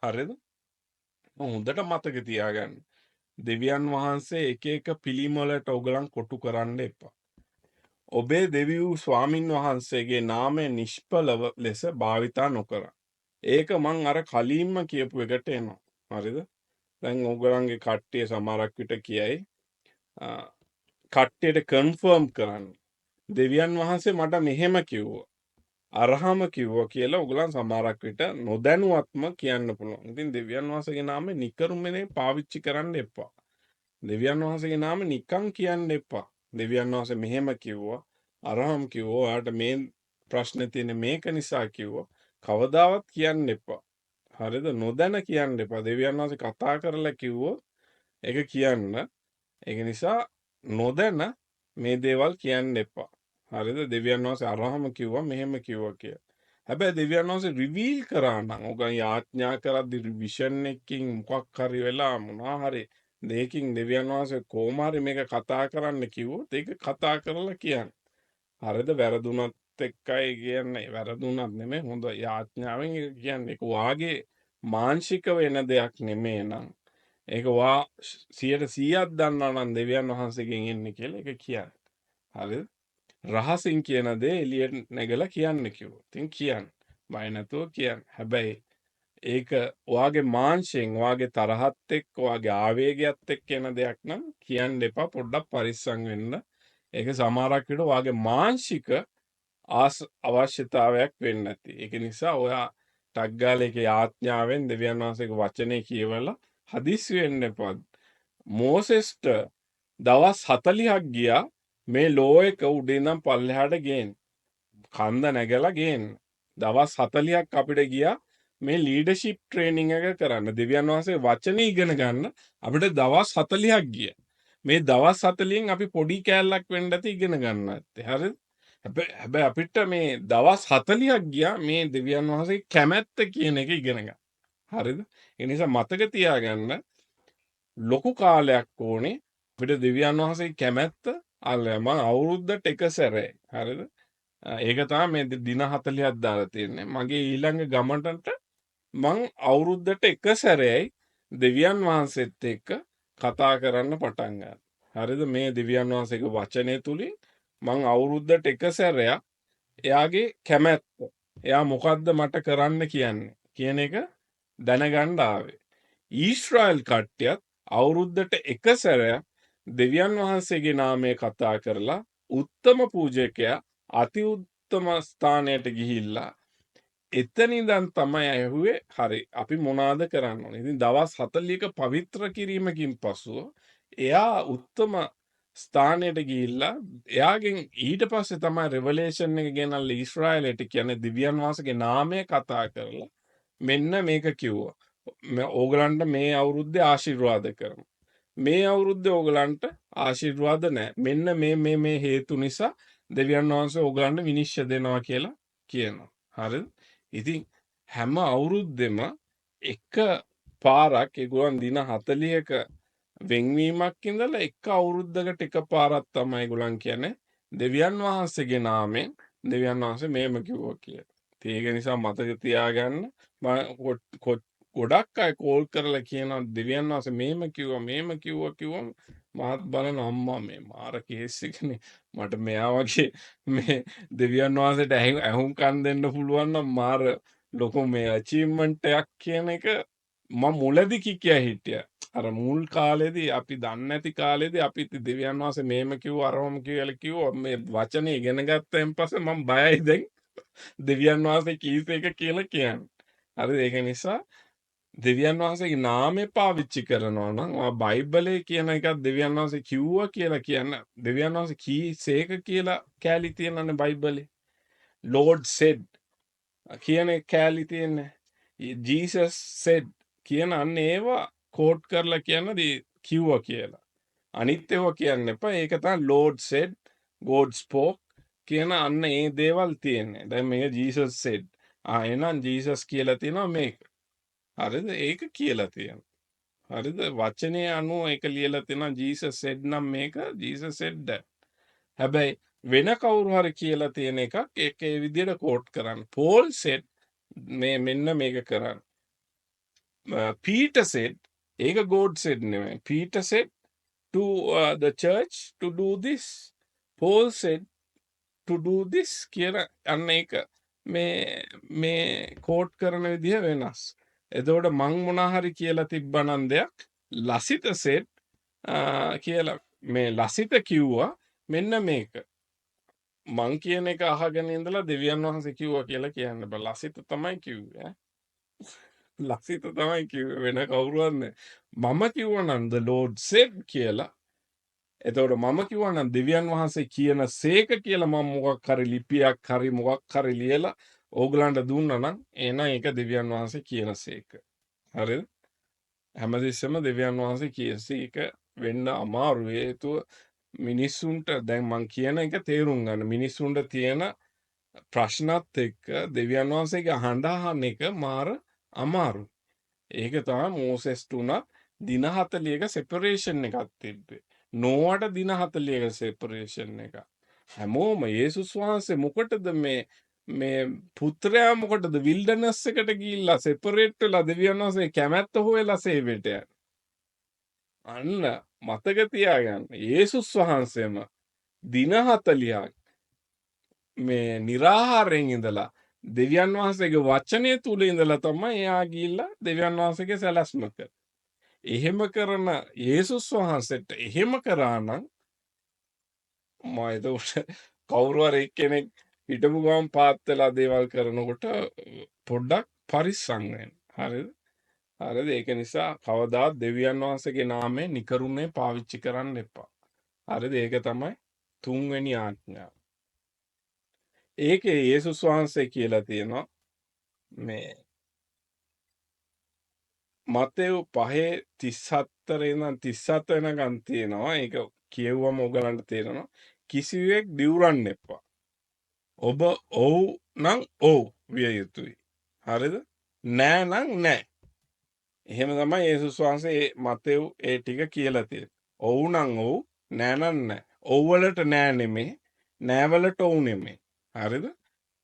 හරිද? හොඳට මතක තියාගන්න. දෙවියන් වහන්සේ එක එක පිළිම වලට ඔයගලන් කොටු කරන්න එපා. ඔබේ දෙවි වූ ස්වාමින් වහන්සේගේ නාමය නිෂ්ඵලව ලෙස භාවිතා නොකර. ඒක මං අර කලින්ම කියපු එකට එනවා. හරිද? දැන් ඔයගොල්ලන්ගේ කට්ටිය සමහරක් විට කියයි කට්ටියට කන්ෆර්ම් කරන්න. දෙවියන් වහන්සේ මට මෙහෙම කිව්වා. අරහම කිව්වා කියලා ඔයගොල්ලන් සමහරක් විට නොදැනුවත්ම කියන්න පුළුවන්. ඉතින් දෙවියන් වහන්සේගේ නාමය නිකරුමනේ පාවිච්චි කරන්න එපා. දෙවියන් වහන්සේගේ නාමය නිකන් කියන්න එපා. දෙවියන් වහන්සේ මෙහෙම කිව්වා. අරහම් කිව්වා. ඔයාට මේ ප්‍රශ්නේ තියෙන්නේ මේක නිසා කිව්වා. කවදාවත් කියන්න එපා. හරිද? නොදැන කියන්න එපා. දෙවියන් වහන්සේ කතා කරලා කිව්වොත් ඒක කියන්න. ඒක නිසා නොදැන මේ දේවල් කියන්න එපා. හරිද? දෙවියන් වහන්සේ අරහම කිව්වා මෙහෙම කිව්වා කියලා. හැබැයි දෙවියන් වහන්සේ රිවීල් කරා නම් ඔගන් යාඥා කරද්දි විෂන් එකකින් මොකක් හරි වෙලා මොනවා හරි දෙයකින් දෙවියන් වහන්සේ කොහොම හරි මේක කතා කරන්න කිව්වොත් ඒක කතා කරලා කියන්න. හරිද? වැරදුනත් එක්කයි කියන්නේ වැරදුනත් නෙමෙයි හොඳ යාඥාවෙන් ඒක කියන්නේ. ඒක වාගේ මානසික වෙන දෙයක් නෙමෙයි නම් ඒක වා 100%ක් දන්නවා නම් දෙවියන් වහන්සේගෙන් එන්නේ කියලා ඒක කියන්නේ. හරිද? රහසින් කියන දේ එළියට නැගලා කියන්න කිව්වා. ඉතින් කියන්න. බය නැතුව කියන්න. හැබැයි ඒක ඔයාගේ මාංශයෙන්, ඔයාගේ තරහත් එක්ක, ඔයාගේ ආවේගයත් එක්ක එන දෙයක් නම් කියන්න එපා. පොඩ්ඩක් පරිස්සම් වෙන්න. ඒක සමහරක් විට ඔයාගේ මානසික අවශ්‍යතාවයක් වෙන්නේ නැති. ඒක නිසා ඔයා ටක් ගාලා ඒකේ ආඥාවෙන් දෙවියන් වහන්සේගේ වචනේ කියවලා හදිස්සි වෙන්න එපා. මෝසෙස්ට දවස් 40ක් ගියා මේ ලෝ එක උඩින් ඉඳන් පල්ලෙහාට ගේන්න. කන්ද නැගලා ගේන්න. දවස් 40ක් අපිට ගියා මේ ලීඩර්ෂිප් ට්‍රේනින් එක කරන්න. දෙවියන් වහන්සේ වචනේ ඉගෙන ගන්න අපිට දවස් 40ක් ගියා. මේ දවස් 40න් අපි පොඩි කෑල්ලක් වෙන්න ඇති ඉගෙන ගන්න ඇත්තේ. හරිද? හැබැයි අපිට මේ දවස් 40ක් ගියා මේ දෙවියන් වහන්සේ කැමැත්ත කියන එක ඉගෙන ගන්න. හරිද? ඒ නිසා මතක තියාගන්න ලොකු කාලයක් ඕනේ අපිට දෙවියන් වහන්සේගේ කැමැත්ත මම අවුරුද්දට එක සැරේ. හරිද? ඒක තමයි මේ දින 40ක් දාලා තියෙන්නේ. මගේ ඊළඟ ගමනට මං අවුරුද්දට එක සැරේයි දෙවියන් වහන්සේත් එක්ක කතා කරන්න පටන් ගන්නවා. හරිද? මේ දෙවියන් වහන්සේගේ වචනේ තුලින් මං අවුරුද්දට එක සැරයක් එයාගේ කැමැත්ත. එයා මොකද්ද මට කරන්න කියන්නේ කියන එක දැනගන්න ආවේ. ඊශ්‍රායල් කට්ටියත් අවුරුද්දට එක සැරයක් දෙවියන් වහන්සේගේ නාමයේ කතා කරලා උත්තම පූජකයා අති උත්තම ස්ථානයට ගිහිල්ලා එතන ඉඳන් තමයි ඇහුවේ හරි අපි මොනවාද කරන්න ඕනේ. ඉතින් දවස් 40ක පවිත්‍ර කිරීමකින් පසුව එයා උත්තම ස්ථානයට ගිහිල්ලා එයාගෙන් ඊට පස්සේ තමයි රෙවලේෂන් එක ගෙනල්ලා ඊශ්‍රායලයට කියන්නේ දිව්‍යන් වහන්සේගේ නාමය කතා කරලා මෙන්න මේක කිව්වා. ඕගලන්ට මේ අවුරුද්දේ ආශිර්වාද කරමු. මේ අවුරුද්දේ ඕගලන්ට ආශිර්වාද නැහැ. මෙන්න මේ හේතු නිසා දෙවියන් වහන්සේ ඕගලන්ට විනිශ්චය දෙනවා කියලා කියනවා. හරිද? ඉතින් හැම අවුරුද්දෙම එක පාරක් ඒගොල්ලන් දින 40ක වෙන්වීමක් ඉඳලා එක අවුරුද්දකට එක පාරක් තමයි ඒගොල්ලන් කියන්නේ දෙවියන් වහන්සේගේ නාමයෙන් දෙවියන් වහන්සේ මේම කිව්වා කියලා. ඒක නිසා මතක තියාගන්න ගොඩක් අය කෝල් කරලා කියනවා දෙවියන් වහන්සේ මේම කිව්වා මාත් බලන අම්මා මේ මාර කේස් එකනේ මට මෙයා වගේ මේ දෙවියන් වහන්සේට ඇහුම්කන් දෙන්න පුළුවන් නම් මාර ලොකු මේ අචීව්මන්ට් එකක් කියන එක මම මුලදී කියා හිටියා. අර මුල් කාලේදී අපි දන්නේ නැති කාලේදී අපි දෙවියන් වහන්සේ මේම කිව්වා අරවම කිව්වා මේ වචනේ ඉගෙන ගත්තයින් පස්සේ මම බයයි දැන් දෙවියන් වහන්සේ කීප එක කියලා කියන්නේ. හරිද? ඒක නිසා දෙවියන් වහන්සේගේ නාමය පාවිච්චි කරනවා නම් බයිබලයේ කියන එකක් දෙවියන් වහන්සේ කිව්වා කියලා කියන්න දෙවියන් වහන්සේ කීසේක කියලා කෑලි තියෙනනේ බයිබලේ. Lord said කියන කෑලි තියෙන්නේ. Jesus said කියන අන්න ඒවා කෝට් කරලා කියනදී කිව්වා කියලා. අනිත් ඒවා කියන්න එපා. ඒක තමයි Lord said, God spoke කියන අන්න ඒ දේවල් තියෙන්නේ. දැන් මේක Jesus said. එහෙනම් Jesus කියලා තියෙනවා මේක. හරිද? ඒක කියලා තියෙනවා. හරිද? වචනේ අනුව ඒක ලියලා තියෙනවා Jesus said නම් මේක Jesus said that. හැබැයි වෙන කවුරු හරි කියලා තියෙන එකක් ඒක ඒ විදිහට කෝට් කරන්න. Paul said මෙන්න මේක කරන්න. Peter said ඒක God said නෙමෙයි. Peter said to the church to do this. Paul said to do this කියලා අන්න ඒක මේ කෝට් කරන විදිහ වෙනස්. එතකොට මං මොනා හරි කියලා තිබ්බනම් දෙයක් ලසිත සෙට් කියලා මේ ලසිත කිව්වා මෙන්න මේක. මං කියන එක අහගෙන ඉඳලා දෙවියන් වහන්සේ කිව්වා කියලා කියන්න බෑ. ලසිත තමයි කිව්වේ. ලසිත තමයි කිව්වේ වෙන කවුරුවත් නෑ. මම කිව්වා නම් the Lord said කියලා. එතකොට මම කිව්වා නම් දෙවියන් වහන්සේ කියන සේක කියලා මම මොකක් හරි ලිපියක් හරි මොකක් හරි ලියලා ඕගලන්ට දුන්නා නම් එහෙනම් ඒක දෙවියන් වහන්සේ කියන සේක. හරිද? හැමදෙස්සෙම දෙවියන් වහන්සේ කියන සේක වෙන්න අමාරු. හේතුව මිනිස්සුන්ට දැන් මං කියන එක තේරුම් ගන්න. මිනිස්සුන්ට තියෙන ප්‍රශ්නත් එක්ක දෙවියන් වහන්සේගේ අහන්න එක මාර අමාරු. ඒක තමයි මෝසෙස්ට උනත් දින 40ක සෙපරේෂන් එකක් තිබ්බේ. නෝවට දින 40ක සෙපරේෂන් එක. හැමෝම යේසුස් වහන්සේ මොකටද මේ පුත්‍රයා මොකටද විල්ඩර්නස් එකට ගිහිල්ලා සෙපරේට් වෙලා දෙවියන් වහන්සේ කැමැත්ත හොයලා සේවයට යන්නේ. අන්න මතක තියාගන්න. යේසුස් වහන්සේම දින 40ක් මේ निराහාරයෙන් ඉඳලා දෙවියන් වහන්සේගේ වචනය තුල ඉඳලා තමයි එයා ගිහිල්ලා දෙවියන් වහන්සේගේ සැලැස්ම කරේ. එහෙම කරන යේසුස් වහන්සේට එහෙම කරා නම් මම එතකොට කවුරු හරි කෙනෙක් හිටපු ගමන් පාත් වෙලා දේවල් කරනකොට පොඩ්ඩක් පරිස්සම් වෙන්න. හරිද? හරිද? ඒක නිසා කවදාත් දෙවියන් වහන්සේගේ නාමය නිකරුණේ පාවිච්චි කරන්න එපා. හරිද? ඒක තමයි තුන්වෙනි ආඥාව. ඒකේ යේසුස් වහන්සේ කියලා තියෙනවා මේ මතෙව් 5:34 ඉඳන් 37 වෙනකන් තියෙනවා. ඒක කියවුවම ඔයගලන්ට තේරෙනවා. කිසිවෙක් දිවුරන්න එපා. ඔබ ඔව් නම් ඔව් විය යුතුයි. හරිද? නෑ නම් නෑ. එහෙම තමයි යේසුස් වහන්සේ මතෙව් ඒ ටික කියලා තියෙන්නේ. ඔව් නම් ඔව්, නෑ නම් නෑ. ඔව් වලට නෑ නෙමෙයි, නෑ වලට ඔව් නෙමෙයි. හරිද?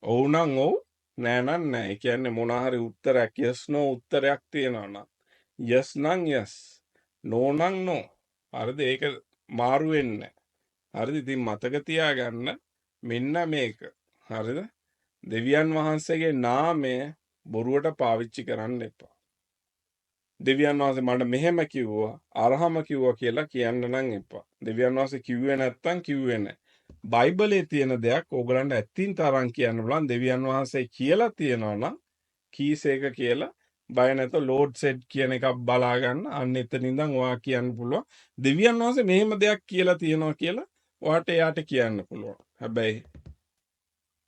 ඔව් නම් ඔව්, නෑ නම් නෑ. ඒ කියන්නේ මොන හරි උත්තරයක් yes no උත්තරයක් තියෙනවා නම් yes නම් yes, no නම් no. හරිද? ඒක මාරු වෙන්නේ නැහැ. හරිද? ඉතින් මතක තියාගන්න මෙන්න මේක. හරිද? දෙවියන් වහන්සේගේ නාමය බොරුවට පාවිච්චි කරන්න එපා. දෙවියන් වහන්සේ මට මෙහෙම කිව්වා, අරහම කිව්වා කියලා කියන්න නම් එපා. දෙවියන් වහන්සේ කිව්වේ නැත්තම් කිව්වේ නැහැ. බයිබලයේ තියෙන දෙයක් ඕගලන්ට ඇත්තින් තරම් කියන්න බලන්න. දෙවියන් වහන්සේ කියලා තියනවා නම් කීසේක කියලා බය නැත ලෝඩ් සෙට් කියන එකක් බලා ගන්න. අන්න එතන ඉඳන් ඔයා කියන්න පුළුවන්. දෙවියන් වහන්සේ මෙහෙම දෙයක් කියලා තියනවා කියලා ඔයාට එයාට කියන්න පුළුවන්. හැබැයි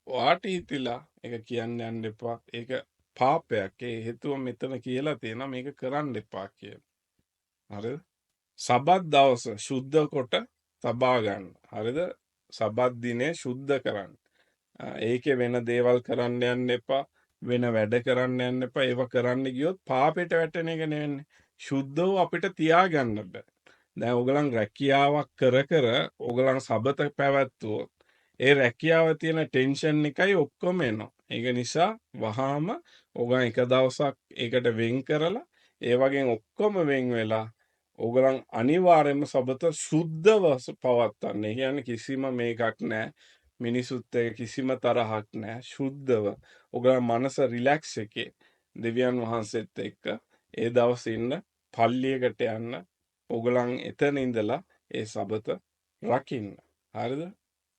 ඔයාට හිතිලා ඒක කියන්න යන්න එපා. ඒක පාපයක්. ඒ හේතුව මෙතන කියලා තියෙනවා මේක කරන්න එපා කියලා. හරිද? සබත් දවස සුද්ධ කොට තබා ගන්න. හරිද? සබත් දිනේ සුද්ධ කරන්න. ඒකේ වෙන දේවල් කරන්න යන්න එපා. වෙන වැඩ කරන්න යන්න එපා. ඒව කරන්න ගියොත් පාපෙට වැටෙන එක නෙවෙන්නේ. සුද්ධව අපිට තියාගන්න බෑ. දැන් ඕගලන් රැකියාවක් කර ඕගලන් සබත පැවැත්වුවොත් ඒ රැකියාව තියෙන ටෙන්ෂන් එකයි ඔක්කොම එනවා. ඒක නිසා වහාම ඕගලන් එක දවසක් ඒකට වෙන් කරලා ඒ වගේ ඔක්කොම වෙන් වෙලා ඕගලන් අනිවාර්යයෙන්ම සබත සුද්ධව පවත්වන්න. ඒ කියන්නේ කිසිම මේකක් නැහැ. මිනිසුත් එක්ක කිසිම තරහක් නැහැ. සුද්ධව ඕගලන් මනස රිලැක්ස් එකේ දෙවියන් වහන්සේත් එක්ක ඒ දවස් ඉන්න පල්ලියකට යන්න ඕගලන් එතන ඉඳලා ඒ සබත රකින්න. හරිද?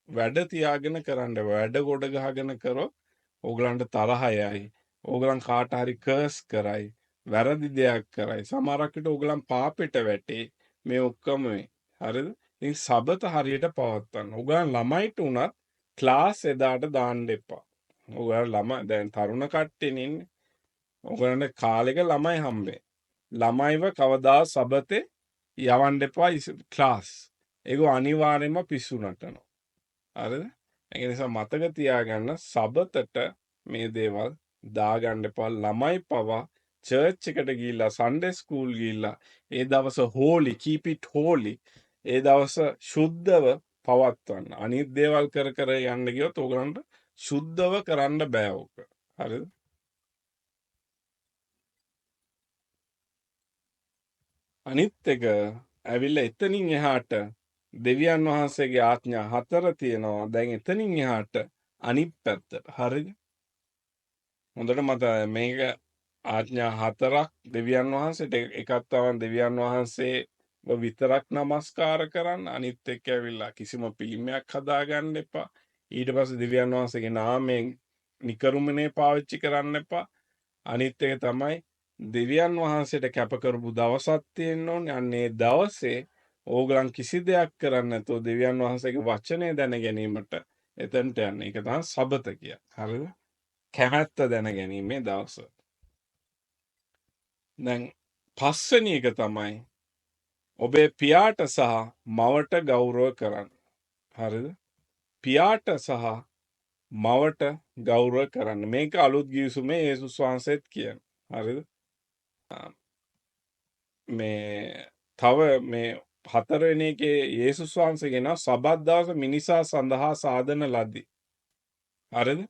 වැඩ තියාගෙන කරන්න. වැඩ ගොඩ ගහගෙන කරොත් ඕගලන්ට තරහ යයි. ඕගලන් කාට හරි කර්ස් කරයි. වැරදි දෙයක් කරයි. සමහරක් විට ඕගලන් පාපෙට වැටේ. මේ ඔක්කොම හරිද? ඉතින් සබත හරියට පවත්වන්න. ඕගලන් ළමයිට උනත් ක්ලාස් එදාට දාන්න එපා. ඕගලන් ළමයි දැන් තරුණ කට්ටියනේ ඉන්නේ. ඕගලන්ට කාලෙක ළමයි හම්බේ. ළමයිව කවදා සබතේ යවන්න එපා ක්ලාස්. ඒක අනිවාර්යයෙන්ම පිස්සු නටනවා. හරිද? ඒක නිසා මතක තියාගන්න සබතට මේ දේවල් දාගන්න එපා. ළමයි පවා චර්ච් එකට ගිහිල්ලා සන්ඩේ ස්කූල් ගිහිල්ලා ඒ දවස හෝලි keep it holy. ඒ දවස සුද්ධව පවත්වන්න. අනිත් දේවල් කර යන්න ගියොත් ඕගලන්ට සුද්ධව කරන්න බෑ ඕක. හරිද? අනිත් එක ඇවිල්ලා එතනින් එහාට දෙවියන් වහන්සේගේ ආඥා 4 තියෙනවා. දැන් එතනින් එහාට අනිත් පැත්තට. හරිද? හොඳට මතකයි මේක ආඥා 4ක් දෙවියන් වහන්සේට එකක් තමයි දෙවියන් වහන්සේ විතරක් নমස්කාර කරන්න. අනිත් එක්ක ඇවිල්ලා කිසිම පිළිමයක් හදාගන්න එපා. ඊට පස්සේ දෙවියන් වහන්සේගේ නාමයෙන් නිකරුමනේ පාවිච්චි කරන්න එපා. අනිත් එක තමයි දෙවියන් වහන්සේට කැප කරපු දවසක් තියෙන්න ඕනේ. අන්නේ දවසේ ඕගලන් කිසි දෙයක් කරන්නේ නැතුව දෙවියන් වහන්සේගේ වචනය දැන ගැනීමට එතනට යන්නේ. ඒක තමයි සබත කියන්නේ. හරිද? කැමැත්ත දැන ගැනීමේ දවස. දැන් පස්වෙනි එක තමයි ඔබේ පියාට සහ මවට ගෞරව කරන්න. හරිද? පියාට සහ මවට ගෞරව කරන්න. මේක අලුත් ගිවිසුමේ යේසුස් වහන්සේත් කියන. හරිද? මේ තව මේ 4 වෙනි එකේ යේසුස් වහන්සේ කියනවා සබත් දවස මිනිසා සඳහා සාදන ලද්දේ. හරිද?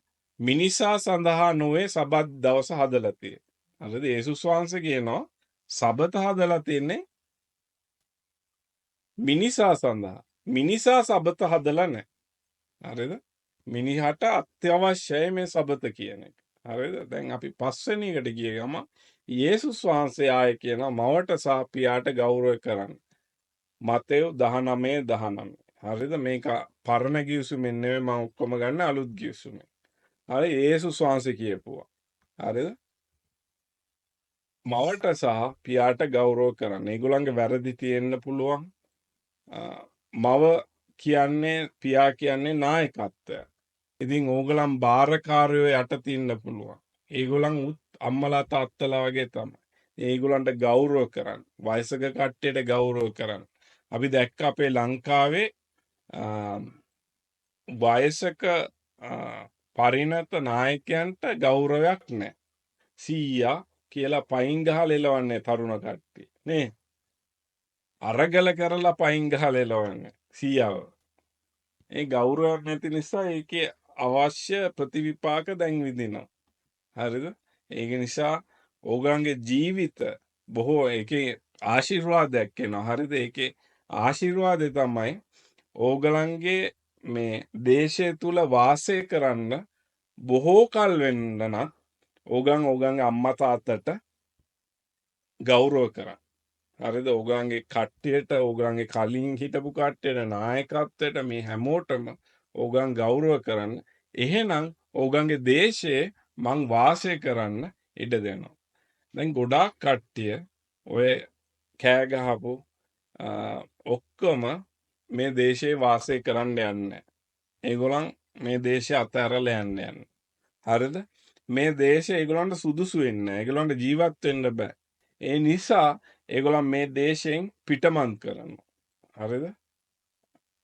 මිනිසා සඳහා නොවේ සබත් දවස හදලා තියෙන්නේ. හරිද? යේසුස් වහන්සේ කියනවා සබත හදලා තින්නේ මිනිසා සඳහා. මිනිසා සබත හදලා නැහැ. හරිද? මිනිහට අත්‍යවශ්‍යයි මේ සබත කියන එක. හරිද? දැන් අපි පස්වෙනි එකට ගිය ගම යේසුස් වහන්සේ ආයේ කියනවා මවට සහ පියාට ගෞරව කරන්න. මතෙව් 19:19. හරිද? මේක පරණ ගිවිසුමෙන් නෙවෙයි මම ඔක්කොම ගන්න අලුත් ගිවිසුමෙන්. හරි යේසුස් වහන්සේ කියපුවා. හරිද? මවට සහ පියාට ගෞරව කරන්න. ඒගොල්ලන්ගේ වැරදි තියෙන්න පුළුවන්. මව කියන්නේ පියා කියන්නේ නායකත්වය. ඉතින් ඕගලන් බාරකාරයෝ යට තින්න පුළුවන්. ඒගොල්ලන් උත් අම්මලා තාත්තලා වගේ තමයි. ඒගොල්ලන්ට ගෞරව කරන්න. වයසක කට්ටියට ගෞරව කරන්න. අපි දැක්ක අපේ ලංකාවේ වයසක පරිණත නායකයන්ට ගෞරවයක් නැහැ. සීයා කියලා පයින් ගහලා එලවන්නේ තරුණ කට්ටිය. නේ? අරගල කරලා පයින් ගහලා එලවන්නේ සීයාව. ඒ ගෞරවයක් නැති නිසා ඒකේ අවශ්‍ය ප්‍රතිවිපාක දැන් විඳිනවා. හරිද? ඒක නිසා ඕගලන්ගේ ජීවිත බොහෝ ඒකේ ආශිර්වාදයක් එනවා. හරිද? ඒකේ ආශිර්වාදය තමයි ඕගලන්ගේ මේ දේශය තුල වාසය කරන්න බොහෝ කල් වෙන්න නම් ඕගලන්ගේ අම්මා තාත්තට ගෞරව කරන්න. හරිද? ඕගලන්ගේ කට්ටියට ඕගලන්ගේ කලින් හිටපු කට්ටියට නායකත්වයට මේ හැමෝටම ඕගලන් ගෞරව කරන්න. එහෙනම් ඕගලන්ගේ දේශයේ මං වාසය කරන්න ඉඩ දෙනවා. දැන් ගොඩාක් කට්ටිය ඔය කෑ ගහපු ඔක්කොම මේ දේශයේ වාසය කරන්න යන්නේ. ඒගොල්ලන් මේ දේශය අතහැරලා යන්නේ. හරිද? මේ දේශය ඒගොල්ලන්ට සුදුසු වෙන්නේ නැහැ. ඒගොල්ලන්ට ජීවත් වෙන්න බෑ. ඒ නිසා ඒගොල්ලන් මේ දේශයෙන් පිටමන් කරනවා. හරිද?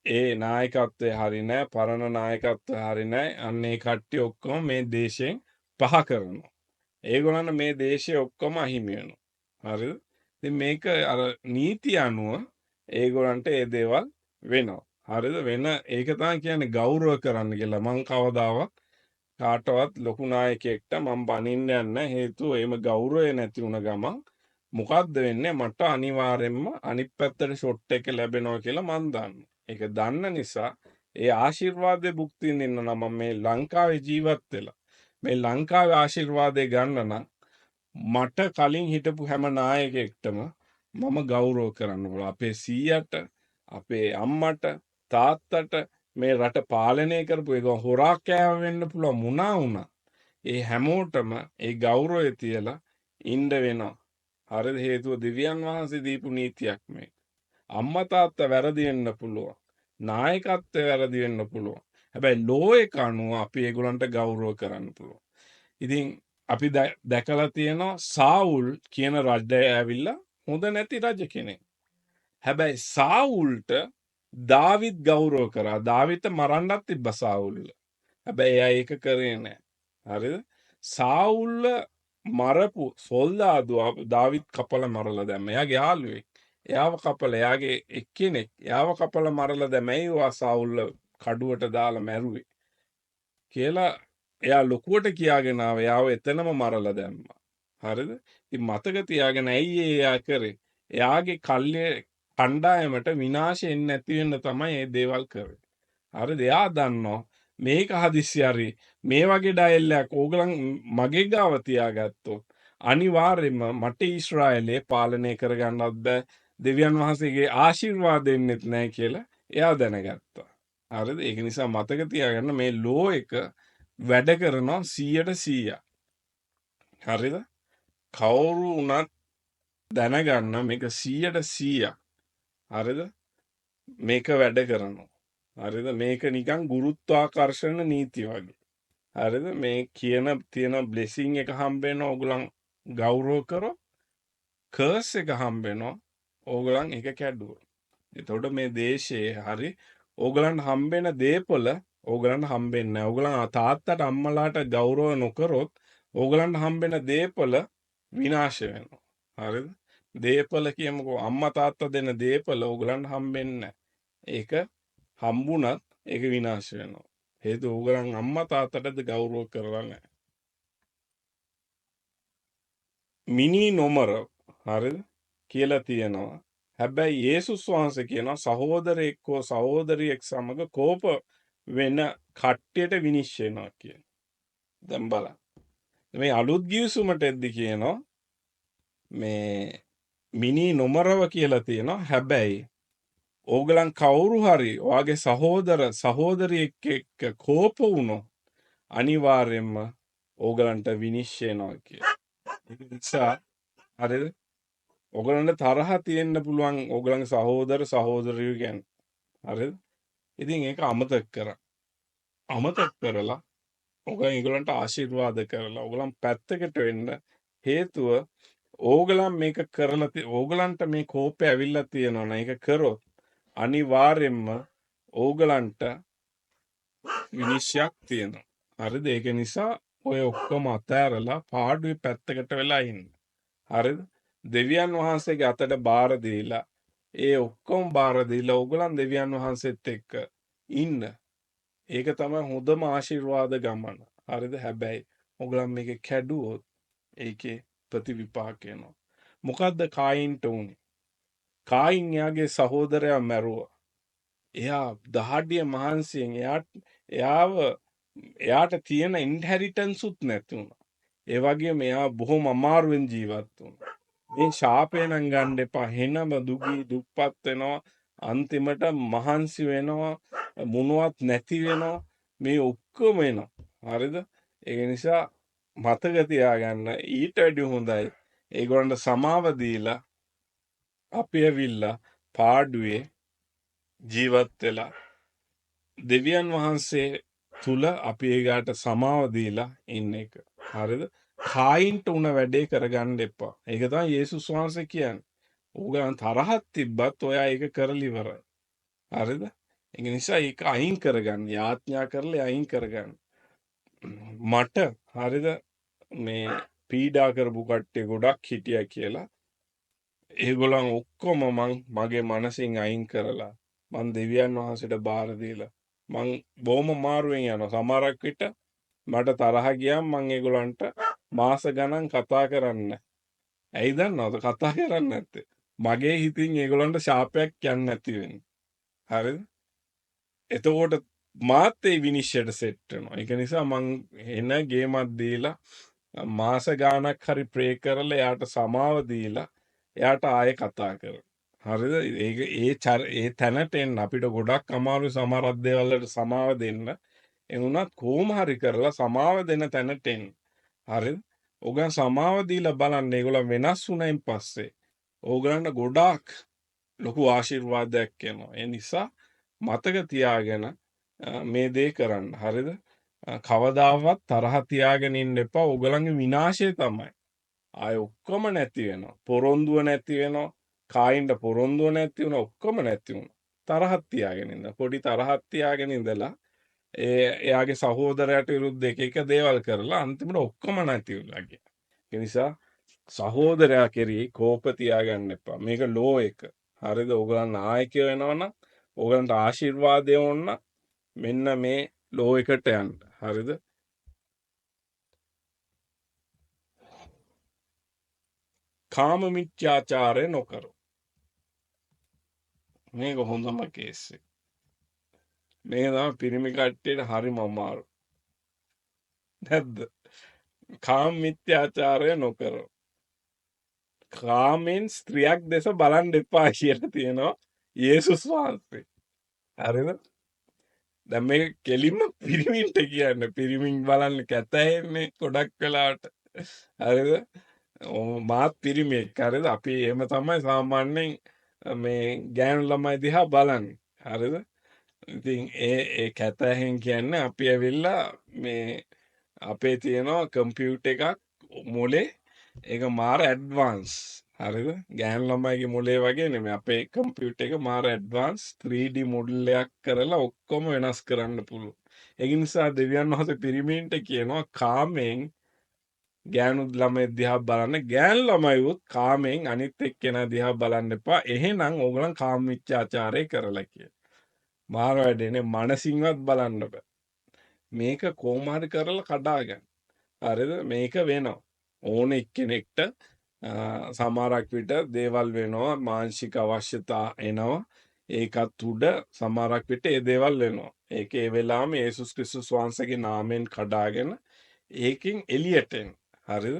ඒ නායකත්වය හරි නැහැ, පරණ නායකත්වය හරි නැහැ. අන්න ඒ කට්ටිය ඔක්කොම මේ දේශයෙන් පහ කරනවා. ඒගොල්ලන්ට මේ දේශය ඔක්කොම අහිමි වෙනවා. හරිද? ඉතින් මේක අර නීති අනුව ඒගොල්ලන්ට ඒ දේවල් වෙනවා. හරිද? වෙන ඒක තමයි කියන්නේ ගෞරව කරන්න කියලා. මං කවදාවත් කාටවත් ලොකු නායකයෙක්ට මම බනින්න යන්නේ හේතුව එහෙම ගෞරවය නැති වුණ ගමන් මොකද්ද වෙන්නේ මට අනිවාර්යෙන්ම අනිත් පැත්තට ෂොට් එක ලැබෙනවා කියලා මං දන්නවා. ඒක දන්න නිසා ඒ ආශිර්වාදේ භුක්ති විඳින්න නම් මම මේ ලංකාවේ ජීවත් වෙලා මේ ලංකාවේ ආශිර්වාදේ ගන්න නම් මට කලින් හිටපු හැම නායකයෙක්ටම මම ගෞරව කරන්න ඕන. අපේ සීයට, අපේ අම්මට, තාත්තට මේ රට පාලනය කරපු එක හොරා කෑව වෙන්න පුළුවන් මුණා වුණා. ඒ හැමෝටම ඒ ගෞරවය තියලා ඉන්න වෙනවා. හරිද? හේතුව දෙවියන් වහන්සේ දීපු නීතියක් මේක. අම්මා තාත්තා වැරදි වෙන්න පුළුවන්. නායකත්වය වැරදි වෙන්න පුළුවන්. හැබැයි ලෝ එක අනුව අපි ඒගොල්ලන්ට ගෞරව කරන්න පුළුවන්. ඉතින් අපි දැකලා තියෙනවා සාවුල් කියන රජය ඇවිල්ලා හොඳ නැති රජ කෙනෙක්. හැබැයි සාවුල්ට දාවිත් ගෞරව කරා. දාවිත මරන්නත් තිබ්බ සාවුල්ල. හැබැයි එයා ඒක කරේ නැහැ. හරිද? සාවුල්ල මරපු සොල්දාදුව දාවිත් කපලා මරලා දැම්ම. එයාගේ යාළුවෙක්. එයාව කපලා එයාගේ එක්කෙනෙක් එයාව කපලා මරලා දැම්ම. ඒවා සාවුල්ල කඩුවට දාලා මැරුවේ. කියලා එයා ලොකුවට කියාගෙන ආව එයාව එතනම මරලා දැම්මා. හරිද? ඉතින් මතක තියාගෙන ඇයි එයා කරේ? එයාගේ කණ්ඩායමට විනාශය එන්නේ නැති වෙන්න තමයි මේ දේවල් කරන්නේ. හරිද? එයා දන්නවා මේක හදිස්සි හරි මේ වගේ ඩයල් එකක් ඕගලන් මගේ ගාව තියාගත්තොත් අනිවාර්යයෙන්ම මට ඊශ්‍රායලයේ පාලනය කරගන්නත් බෑ. දෙවියන් වහන්සේගේ ආශිර්වාද දෙන්නෙත් නැහැ කියලා එයා දැනගත්තා. හරිද? ඒක නිසා මතක තියාගන්න මේ ලෝ එක වැඩ කරනවා 100%. හරිද? කවුරු වුණත් දැනගන්න මේක 100%. හරිද? මේක වැඩ කරනවා. හරිද? මේක නිකන් ගුරුත්වාකර්ෂණ නීතිය වගේ. හරිද? මේ තියෙන බ්ලෙසිං එක හම්බ වෙනවා ඕගලන් ගෞරව කරොත්, කර්ස් එක හම්බ වෙනවා ඕගලන් ඒක කැඩුවොත්. එතකොට මේ දේශයේ හරි ඕගලන්ට හම්බෙන දේපල ඕගලන්ට හම්බෙන්නේ නැහැ. ඕගලන් තාත්තට අම්මලාට ගෞරව නොකරොත් ඕගලන්ට හම්බෙන දේපල විනාශ වෙනවා. හරිද? දේපල කියමුකෝ අම්මා තාත්තා දෙන දේපල ඕගලන්ට හම්බෙන්නේ නැහැ. ඒක හම්බුණත් ඒක විනාශ වෙනවා. හේතුව ඕගලන් අම්මා තාත්තටද ගෞරව කරලා නැහැ. මිනි නොමර හරිද කියලා තියෙනවා. හැබැයි යේසුස් වහන්සේ කියනවා සහෝදරයෙක් හෝ සහෝදරියෙක් සමග කෝප වෙන කට්ටියට විනිශ්චය වෙනවා කියන. දැන් බලන්න. මේ අලුත් ගිවිසුමට එද්දි කියනවා මේ මිනි නොමරව කියලා තියෙනවා. හැබැයි ඕගලන් කවුරු හරි ඔයාගේ සහෝදර සහෝදරියෙක් එක්ක කෝප වුණොත් අනිවාර්යයෙන්ම ඕගලන්ට විනිශ්චය වෙනවා කියලා. ඒක නිසා හරිද? ඕගලන්ට තරහ තියෙන්න පුළුවන් ඕගලන්ගේ සහෝදර සහෝදරියෝ ගැන. හරිද? ඉතින් ඒක අමතක කරා. අමතක කරලා ඕගලන් ඒගොල්ලන්ට ආශිර්වාද කරලා ඕගලන් පැත්තකට වෙන්න හේතුව ඕගලන් මේක කරලා ඕගලන්ට මේ කෝපය ඇවිල්ලා තියෙනවා නේ ඒක කරොත් අනිවාර්යයෙන්ම ඕගලන්ට විනිශ්චයක් තියෙනවා. හරිද? ඒක නිසා ඔය ඔක්කොම අතෑරලා පාඩුවේ පැත්තකට වෙලා ඉන්න. හරිද? දෙවියන් වහන්සේගේ අතට බාර දීලා ඒ ඔක්කොම බාර දීලා ඕගලන් දෙවියන් වහන්සේත් එක්ක ඉන්න. ඒක තමයි හොඳම ආශිර්වාද ගමන. හරිද? හැබැයි ඕගලන් මේක කැඩුවොත් ඒකේ ප්‍රතිවිපාක එනවා. මොකද්ද කායින්ට උනේ? කායින් යාගේ සහෝදරයා මැරුවා. එයා දහඩිය මහන්සියෙන් එයාට තියෙන ඉන්හෙරිටන්ස් උත් නැති වුණා. ඒ වගේම එයා බොහොම අමාරුවෙන් ජීවත් වුණා. මේ ශාපේ නම් ගන්න එපා. හෙනම දුගී දුප්පත් වෙනවා. අන්තිමට මහන්සි වෙනවා. මොනවත් නැති වෙනවා. මේ ඔක්කොම වෙනවා. හරිද? ඒ නිසා මතක තියාගන්න ඊට වැඩි හොඳයි. ඒගොල්ලන්ට සමාව දීලා අපි ඇවිල්ලා පාඩුවේ ජීවත් වෙලා දෙවියන් වහන්සේ තුල අපි ඒකට සමාව දීලා ඉන්න එක. හරිද? කායින්ට උන වැඩේ කරගන්න එපා. ඒක තමයි යේසුස් වහන්සේ කියන්නේ. ඕගලන් තරහක් තිබ්බත් ඔයා ඒක කරලා ඉවරයි. හරිද? ඒක නිසා ඒක අයින් කරගන්න. යාඥා කරලා අයින් කරගන්න. මට හරිද මේ පීඩා කරපු කට්ටිය ගොඩක් හිටියා කියලා ඒගොල්ලන් ඔක්කොම මගේ මනසින් අයින් කරලා මං දෙවියන් වහන්සේට බාර දීලා මං බොහොම මාරුවෙන් යනවා. සමහරක් විට මට තරහ ගියාම මං ඒගොල්ලන්ට මාස ගණන් කතා කරන්නේ. ඇයි දන්නවද කතා කරන්නේ නැත්තේ? මගේ හිතින් ඒගොල්ලන්ට ශාපයක් යන්නේ නැති වෙන්නේ. හරිද? එතකොට මාත් ඒ විනිශ්චයට සෙට් වෙනවා. ඒක නිසා මං එන ගේමක් දීලා මාස ගාණක් හරි ප්‍රේ කරලා එයාට සමාව දීලා එයාට ආයෙ කතා කරනවා. හරිද? ඒක ඒ තැනට එන්න අපිට ගොඩක් අමාරු සමහරක් දේවල් වලට සමාව දෙන්න. ඒ වුණත් කොහොම හරි කරලා සමාව දෙන තැනට එන්න. හරිද? ඕගන් සමාව දීලා බලන්න ඒගොල්ලෝ වෙනස් වුණයින් පස්සේ ඕගලන්ට ගොඩාක් ලොකු ආශිර්වාදයක් එනවා. ඒ නිසා මතක තියාගෙන මේ දේ කරන්න. හරිද? කවදාවත් තරහ තියාගෙන ඉන්න එපා. ඕගලන්ගේ විනාශය තමයි. ආය ඔක්කොම නැති වෙනවා. පොරොන්දුව නැති වෙනවා. කායින්ට පොරොන්දුව නැති වෙනවා. ඔක්කොම නැති වෙනවා. තරහක් තියාගෙන ඉන්න. පොඩි තරහක් තියාගෙන ඉඳලා එයාගේ සහෝදරයට විරුද්ධ එක දේවල් කරලා අන්තිමට ඔක්කොම නැති වෙලා ගියා. ඒ නිසා සහෝදරයා කෙරෙහි කෝප තියාගන්න එපා. මේක ලෝ එක. හරිද? ඕගලන් නායකයෝ වෙනවනම් ඕගලන්ට ආශිර්වාදය ඕන මෙන්න මේ ලෝ එකට යන්න. හරිද? කාම මිත්‍යාචාරය නොකර. මේක හොඳම කේස් එක. මේක තමයි පිරිමි කට්ටියට හරිම අමාරු. නැද්ද? කාම මිත්‍යාචාරය නොකර. කාමෙන් ස්ත්‍රියක් දෙස බලන්න එපා කියලා තියෙනවා යේසුස් වහන්සේ. හරිද? දැන් මේක කෙලින්ම පිරිමින්ට කියන්නේ. පිරිමින් බලන්න කැතැහෙන්නේ ගොඩක් වෙලාවට. හරිද? මාත් පිරිමියෙක්. හරිද? අපි එහෙම තමයි සාමාන්‍යයෙන් මේ ගෑනු ළමයි දිහා බලන්නේ. හරිද? ඉතින් ඒ කැතැහෙන් කියන්නේ අපි ඇවිල්ලා මේ අපේ තියෙනවා කම්පියුටර් එකක් මොලේ ඒක මාර ඇඩ්වාන්ස්. හරිද? ගෑනු ළමයිගේ මොලේ වගේ නෙමෙයි. අපේ කම්පියුටර් එක මාර ඇඩ්වාන්ස් 3D මොඩල් එකක් කරලා ඔක්කොම වෙනස් කරන්න පුළුවන්. ඒ නිසා දෙවියන් වහන්සේ පිරිමින්ට කියනවා කාමෙන් ගෑනු ළමයි දිහා බලන්න. ගෑනු ළමයිවුත් කාමෙන් අනිත් එක්කෙනා දිහා බලන්න එපා. එහෙනම් ඕගොල්ලන් කාම මිත්‍යාචාරය කරලා කියලා. මාර වැඩේනේ මනසින්වත් බලන්න බෑ. මේක කොහොම හරි කරලා කඩා ගන්න. හරිද? මේක වෙනවා. ඕන එක්කෙනෙක්ට සමහරක් විට දේවල් වෙනවා මානසික අවශ්‍යතා එනවා. ඒකත් උඩ සමහරක් විට ඒ දේවල් වෙනවා. ඒක ඒ වෙලාවම යේසුස් ක්‍රිස්තුස් වහන්සේගේ නාමයෙන් කඩාගෙන ඒකෙන් එළියට එන්න. හරිද?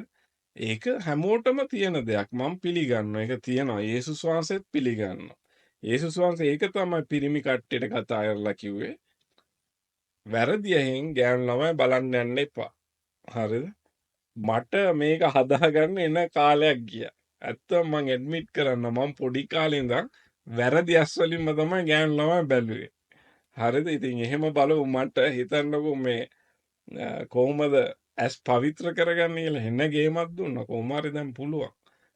ඒක හැමෝටම තියෙන දෙයක්. මම පිළිගන්නවා. ඒක තියෙනවා. යේසුස් වහන්සේත් පිළිගන්නවා. යේසුස් වහන්සේ ඒක තමයි පිරිමි කට්ටියට කතා කරලා කිව්වේ. වැරදියෙන් ගෑනු ළමයි බලන්න යන්න එපා. හරිද? මට මේක හදාගන්න එන කාලයක් ගියා. ඇත්තම මං ඇඩ්මිට් කරන්න මම පොඩි කාලේ ඉඳන් වැරදි ඇස් වලින්ම තමයි ගෑනු ළමයි බැලුවේ. හරිද? ඉතින් එහෙම බලමු මට හිතන්නකෝ මේ කොහොමද ඇස් පවිත්‍ර කරගන්න කියලා එන ගේමක් දුන්නා. කොහොම හරි දැන් පුළුවන්.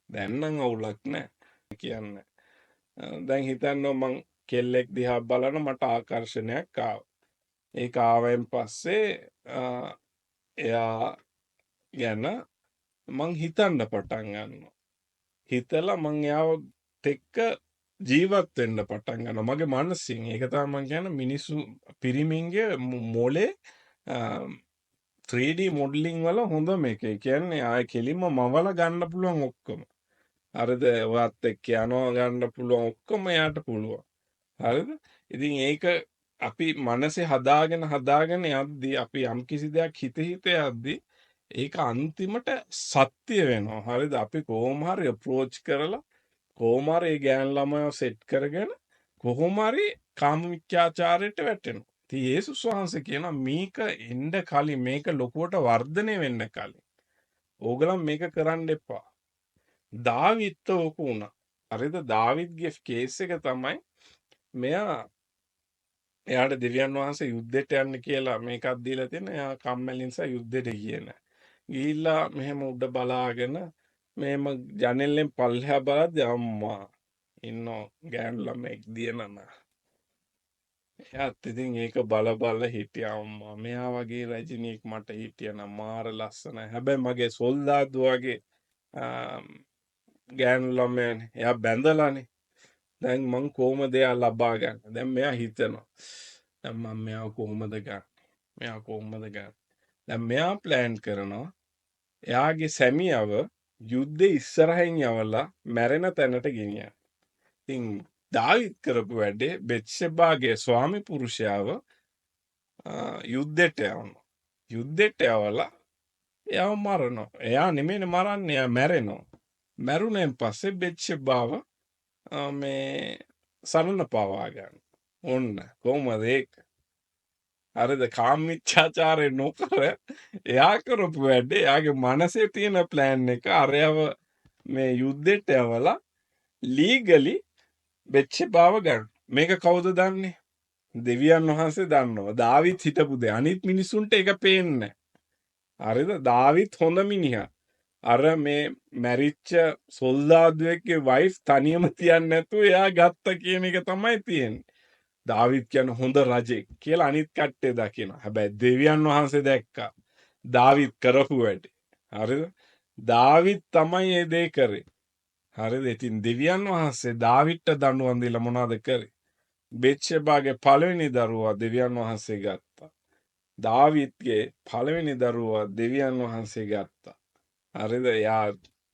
දැන් නම් අවුලක් නැහැ කියන්නේ. දැන් හිතන්න මං කෙල්ලෙක් දිහා බලන මට ආකර්ෂණයක් ආවා. ඒක ආවෙන් පස්සේ එයා ගැන මං හිතන්න පටන් ගන්නවා. හිතලා මං එයාවත් එක්ක ජීවත් වෙන්න පටන් ගන්නවා. මගේ මනසින් ඒක තමයි මං කියන්නේ මිනිස්සු පිරිමින්ගේ මොලේ 3D මොඩලින් වල හොඳ මේක. ඒ කියන්නේ ආයේ කෙලින්ම මවලා ගන්න පුළුවන් ඔක්කොම. හරිද? ඔයත් එක්ක යනවා ගන්න පුළුවන් ඔක්කොම එයාට පුළුවන්. හරිද? ඉතින් ඒක අපි මනසේ හදාගෙන යද්දී අපි යම්කිසි දෙයක් හිත යද්දී ඒක අන්තිමට සත්‍ය වෙනවා. හරිද? අපි කොහොම හරි අප්‍රෝච් කරලා කොහොම හරි ඒ ගෑන් ළමයව සෙට් කරගෙන කොහොම හරි කාම මිත්‍යාචාරයට වැටෙනවා. ඉතින් යේසුස් වහන්සේ කියනවා මේක එන්න කලින් මේක ලොකුවට වර්ධනය වෙන්න කලින් ඕගලන් මේක කරන්න එපා. දාවිත් ඕක වුණා. හරිද? දාවිත්ගේ කේස් එක තමයි මෙයා එයාට දෙවියන් වහන්සේ යුද්ධෙට යන්න කියලා මේකක් දීලා තියෙන. එයා කම්මැලි නිසා යුද්ධෙට ගියේ නැහැ. ගිහිල්ලා මෙහෙම උඩ බලාගෙන මෙහෙම ජනෙලෙන් පල්ලෙහා බලද්දී අම්මා ඉන්නෝ ගෑනු ළමෙක් දිනන. එයාත් ඉතින් ඒක බල හිටියා අම්මා. මෙයා වගේ රජිනියෙක් මට හිටියනම් මාර ලස්සනයි. හැබැයි මගේ සොල්දාදු වගේ ගෑනු ළමයානේ. එයා බැඳලානේ. දැන් මං කොහොමද එයා ලබා ගන්න? දැන් මෙයා හිතනවා. දැන් මම මෙයාව කොහොමද ගන්න? මෙයා කොහොමද ගන්න? දැන් මෙයා ප්ලෑන් කරනවා. එයාගේ සැමියව යුද්ධේ ඉස්සරහින් යවලා මැරෙන තැනට ගෙනියන්න. ඉතින් දාවිත් කරපු වැඩේ බෙත්ෂෙබාගේ ස්වාමි පුරුෂයාව යුද්ධෙට යවනවා. යුද්ධෙට යවලා එයාව මරනවා. එයා නෙමෙයි මරන්නේ, එයා මැරෙනවා. මැරුණෙන් පස්සේ බෙත්ෂෙබාව මේ සරණ පවා ගන්න. ඔන්න කොහොමද ඒක? හරිද? කාමීච්ඡාචාරය නොකර එයා කරපු වැඩේ එයාගේ මනසේ තියෙන ප්ලෑන් එක අරයව මේ යුද්ධෙට යවලා ලීගලි බෙත්ෂෙබාව ගන්න. මේක කවුද දන්නේ? දෙවියන් වහන්සේ දන්නවා. දාවිත් හිටපු දේ. අනිත් මිනිසුන්ට ඒක පේන්නේ නැහැ. හරිද? දාවිත් හොඳ මිනිහා. අර මේ මැරිච්ච සොල්දාදුවෙක්ගේ වයිෆ් තනියම තියන්නේ නැතුව එයා ගත්ත කියන එක තමයි තියෙන්නේ. දාවිත් කියන්නේ හොඳ රජෙක් කියලා අනිත් කට්ටිය දකිනවා. හැබැයි දෙවියන් වහන්සේ දැක්කා දාවිත් කරපු වැඩේ. හරිද? දාවිත් තමයි මේ දේ කරේ. හරිද? ඉතින් දෙවියන් වහන්සේ දාවිත්ට දඬුවම් දීලා මොනවද කරේ? බෙත්ෂෙබාගේ පළවෙනි දරුවා දෙවියන් වහන්සේ ගත්තා. දාවිත්ගේ පළවෙනි දරුවා දෙවියන් වහන්සේ ගත්තා. හරිද? යා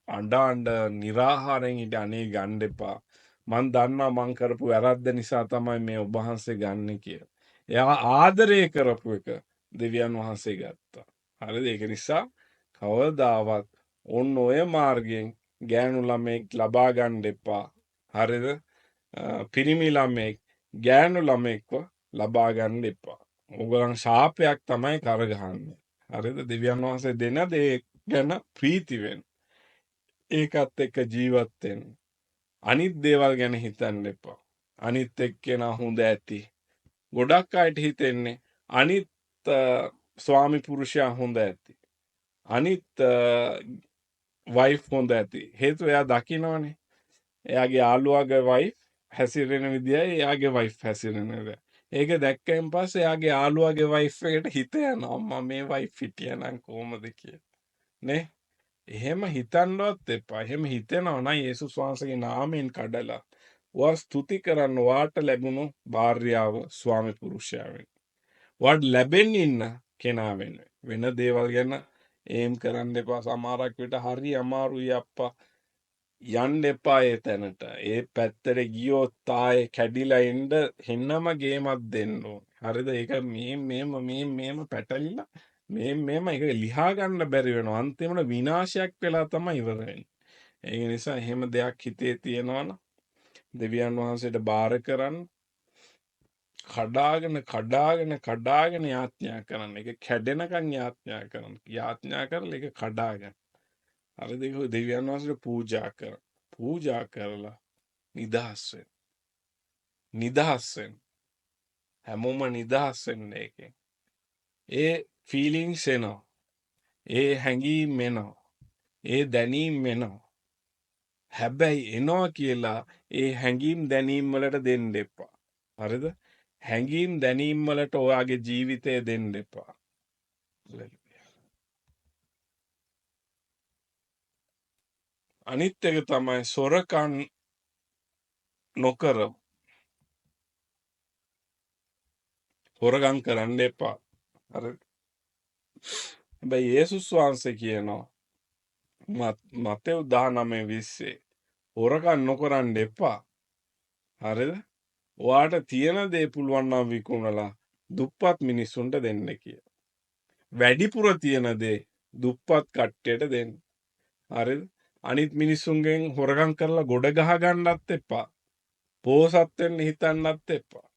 අඬ නිරාහාරයෙන් ඉඳ අනේ ගන්න එපා. මං දන්නවා මං කරපු වැරද්ද නිසා තමයි මේ ඔබ වහන්සේ ගන්න කියලා. එයා ආදරය කරපු එක දෙවියන් වහන්සේ ගත්තා. හරිද? ඒක නිසා කවදාවත් ඔන්න ඔය මාර්ගයෙන් ගෑනු ළමෙක් ලබා ගන්න එපා. හරිද? පිරිමි ළමෙක් ගෑනු ළමෙක්ව ලබා ගන්න එපා. ඕගොල්ලන් ශාපයක් තමයි කරගහන්නේ. හරිද? දෙවියන් වහන්සේ දෙන දේ ගැන ප්‍රීති වෙන්න. ඒකත් එක්ක ජීවත් වෙන්න. අනිත් දේවල් ගැන හිතන්න එපා. අනිත් එක්කෙනා හොඳ ඇති. ගොඩක් අයට හිතෙන්නේ අනිත් ස්වාමි පුරුෂයා හොඳ ඇති. අනිත් වයිෆ් හොඳ ඇති. හේතුව එයා දකිනවනේ. එයාගේ යාළුවාගේ වයිෆ් හැසිරෙන විදියයි එයාගේ වයිෆ් හැසිරෙන විදිය. ඒක දැක්කයින් පස්සේ එයාගේ යාළුවාගේ වයිෆ් එකට හිත යනවා අම්මා මේ වයිෆ් හිටියනම් කොහමද කියලා. නේ? එහෙම හිතන්නවත් එපා. එහෙම හිතෙනවා නම් යේසුස් වහන්සේගේ නාමයෙන් කඩලා වා ස්තුති කරන්න වාට ලැබුණු භාර්යාව ස්වාමි පුරුෂයා වෙන. වාට ලැබෙන්න ඉන්න කෙනා වෙන. වෙන දේවල් ගැන ඒම් කරන්න එපා. සමහරක් විට හරි අමාරුයි අප්පා. යන්න එපා ඒ තැනට. ඒ පැත්තට ගියොත් ආයේ කැඩිලා එන්න හෙන්නම ගේමක් දෙන්න ඕනේ. හරිද? ඒක මේම පැටලිලා මේම ඒක ලිහා ගන්න බැරි වෙනවා. අන්තිමට විනාශයක් වෙලා තමයි ඉවර වෙන්නේ. ඒ නිසා එහෙම දෙයක් හිතේ තියෙනවනම් දෙවියන් වහන්සේට බාර කරන්න කඩාගෙන යාඥා කරන්න. ඒක කැඩෙනකන් යාඥා කරන්න. යාඥා කරලා ඒක කඩාගෙන. හරිද? ඒක දෙවියන් වහන්සේට පූජා කරන්න. පූජා කරලා නිදහස් වෙන්න. නිදහස් වෙන්න. හැමෝම නිදහස් වෙන්න ඒකෙන්. ඒ ෆීලිංස් එනවා. ඒ හැඟීම් එනවා. ඒ දැනීම් එනවා. හැබැයි එනවා කියලා ඒ හැඟීම් දැනීම් වලට දෙන්න එපා. හරිද? හැඟීම් දැනීම් වලට ඔයාගේ ජීවිතය දෙන්න එපා. අනිත් එක තමයි සොරකම් නොකර හොරගම් කරන්න එපා. හරිද? හැබැයි යේසුස් වහන්සේ කියනවා මතෙව් 19:20 හොරකම් නොකරන්න එපා. හරිද? ඔයාට තියෙන දේ පුළුවන් නම් විකුණලා දුප්පත් මිනිස්සුන්ට දෙන්න කියලා. වැඩිපුර තියෙන දේ දුප්පත් කට්ටියට දෙන්න. හරිද? අනිත් මිනිස්සුන්ගෙන් හොරකම් කරලා ගොඩ ගහ ගන්නත් එපා. පෝසත් වෙන්න හිතන්නත් එපා.